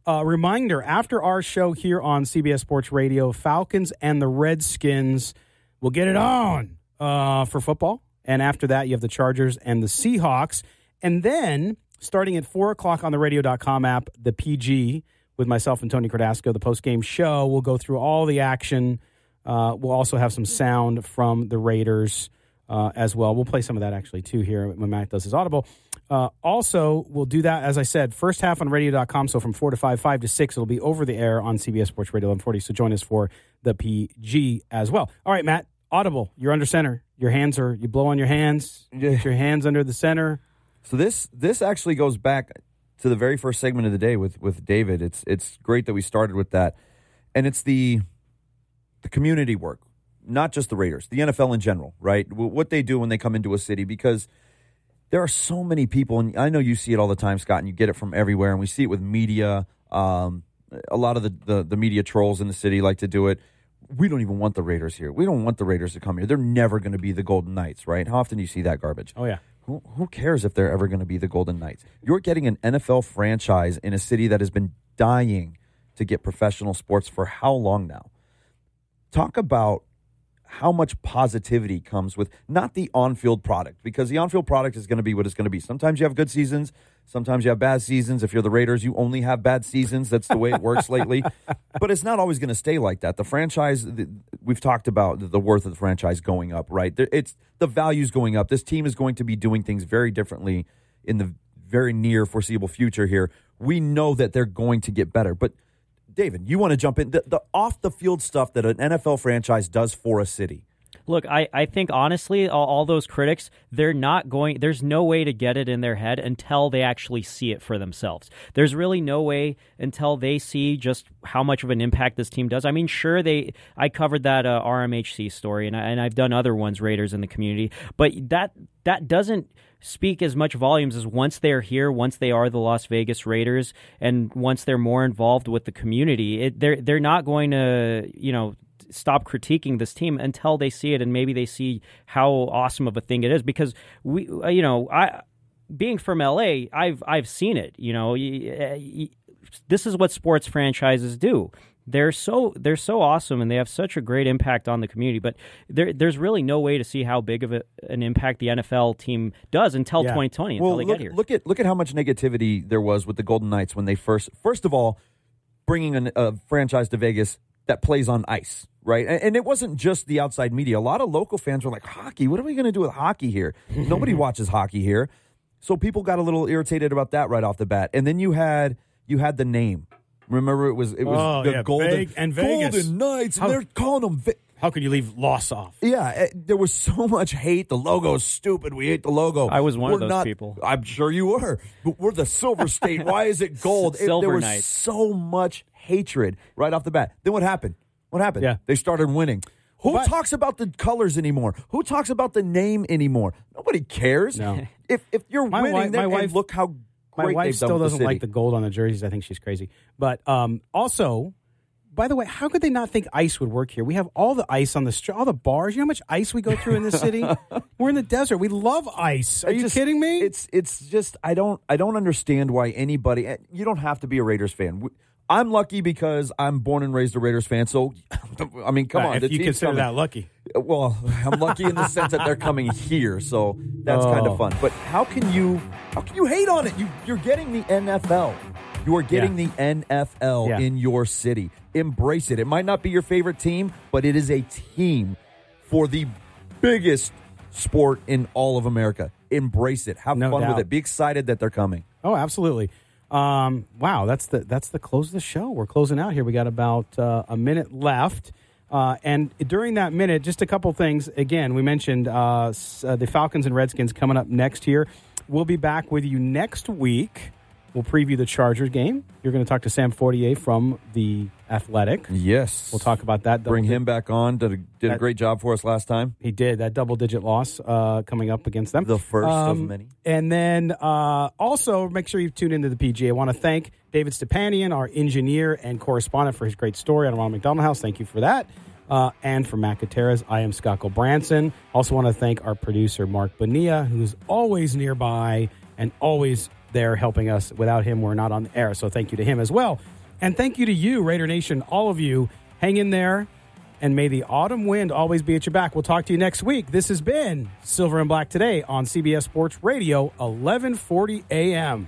top. Reminder, after our show here on CBS Sports Radio, Falcons and the Redskins will get it on for football. And after that, you have the Chargers and the Seahawks. And then, starting at 4 o'clock on the radio.com app, the PG, with myself and Tony Cardasco, the post-game show, we'll go through all the action. We'll also have some sound from the Raiders as well. We'll play some of that, actually, too, here when Matt does his Audible. Also, we'll do that, as I said, first half on radio.com, so from 4 to 5, 5 to 6, it'll be over the air on CBS Sports Radio 1140, so join us for the PG as well. All right, Matt, Audible, you're under center. You blow on your hands, get your hands under the center. So this actually goes back to the very first segment of the day with David. It's great that we started with that. And it's the community work, not just the Raiders, the NFL in general, right? What they do when they come into a city, because there are so many people, and I know you see it all the time, Scott, and you get it from everywhere, and we see it with media. A lot of the media trolls in the city like to do it. we don't even want the Raiders here. We don't want the Raiders to come here. They're never going to be the Golden Knights, right? How often do you see that garbage? Oh, yeah. Who cares if they're ever going to be the Golden Knights? You're getting an NFL franchise in a city that has been dying to get professional sports for how long now? Talk about how much positivity comes with not the on-field product, because the on-field product is going to be what it's going to be. Sometimes you have good seasons. Sometimes you have bad seasons. If you're the Raiders, you only have bad seasons. That's the way it works lately. But it's not always going to stay like that. The franchise, we've talked about the worth of the franchise going up, right? It's the value's going up. This team is going to be doing things very differently in the very near foreseeable future here. We know that they're going to get better. But, David, you want to jump in? The off-the-field stuff that an NFL franchise does for a city. Look, I think, honestly, all those critics, they're not going – there's no way to get it in their head until they actually see it for themselves. There's really no way until they see just how much of an impact this team does. I mean, sure, I covered that RMHC story, and I've done other ones, Raiders in the community, but that doesn't speak as much volumes as once they're here, once they are the Las Vegas Raiders, and once they're more involved with the community. They're not going to, stop critiquing this team until they see it, and maybe they see how awesome of a thing it is. Because being from LA, I've seen it. This is what sports franchises do. They're so awesome, and they have such a great impact on the community. But there's really no way to see how big of an impact the NFL team does until 2020, until they get here. Look at how much negativity there was with the Golden Knights when they first of all, bringing a franchise to Vegas that plays on ice, right? And it wasn't just the outside media. A lot of local fans were like, hockey? What are we going to do with hockey here? Nobody watches hockey here. So people got a little irritated about that right off the bat. And then you had the name. Remember, it was the Golden Knights, and they're calling them. How could you leave loss off? Yeah, there was so much hate. The logo's stupid. We hate the logo. I was one of those people. I'm sure you were. But we're the Silver State. Why is it gold? There was so much hatred right off the bat. Then what happened? Yeah. They started winning. Who talks about the colors anymore? Who talks about the name anymore? Nobody cares. No. If you're winning, and look how great my wife they've still done with doesn't the like city. the gold on the jerseys. I think she's crazy. But also, by the way, how could they not think ice would work here? We have all the ice on the all the bars. You know how much ice we go through in this city? We're in the desert. We love ice. Are you kidding me? It's just I don't understand why anybody. You don't have to be a Raiders fan. I'm lucky because I'm born and raised a Raiders fan. So, I mean, come on. If you consider that lucky. Well, I'm lucky in the sense that they're coming here. So that's kind of fun. But how can you hate on it? You're getting the NFL. You are getting the NFL in your city. Embrace it. It might not be your favorite team, but it is a team for the biggest sport in all of America. Embrace it. Have fun with it. Be excited that they're coming. Oh, absolutely. Wow, that's the close of the show. We're closing out here. We got about a minute left. And during that minute, just a couple things. Again, we mentioned the Falcons and Redskins coming up next year. We'll be back with you next week. We'll preview the Chargers game. You're going to talk to Sam Fortier from The Athletic. Yes. We'll talk about that. Bring him back on. Did a great job for us last time. He did. That double-digit loss coming up against them. The first of many. And then also make sure you tune into the PGA. I want to thank David Stepanian, our engineer and correspondent, for his great story on Ronald McDonald House. Thank you for that. And for Matt Gutierrez, I am Scott Branson. Also want to thank our producer, Mark Bonilla, who's always nearby and always there helping us. Without him, we're not on the air. So thank you to him as well. And thank you to you, Raider Nation, all of you. Hang in there, and may the autumn wind always be at your back. We'll talk to you next week. This has been Silver and Black Today on CBS Sports Radio, 1140 a.m.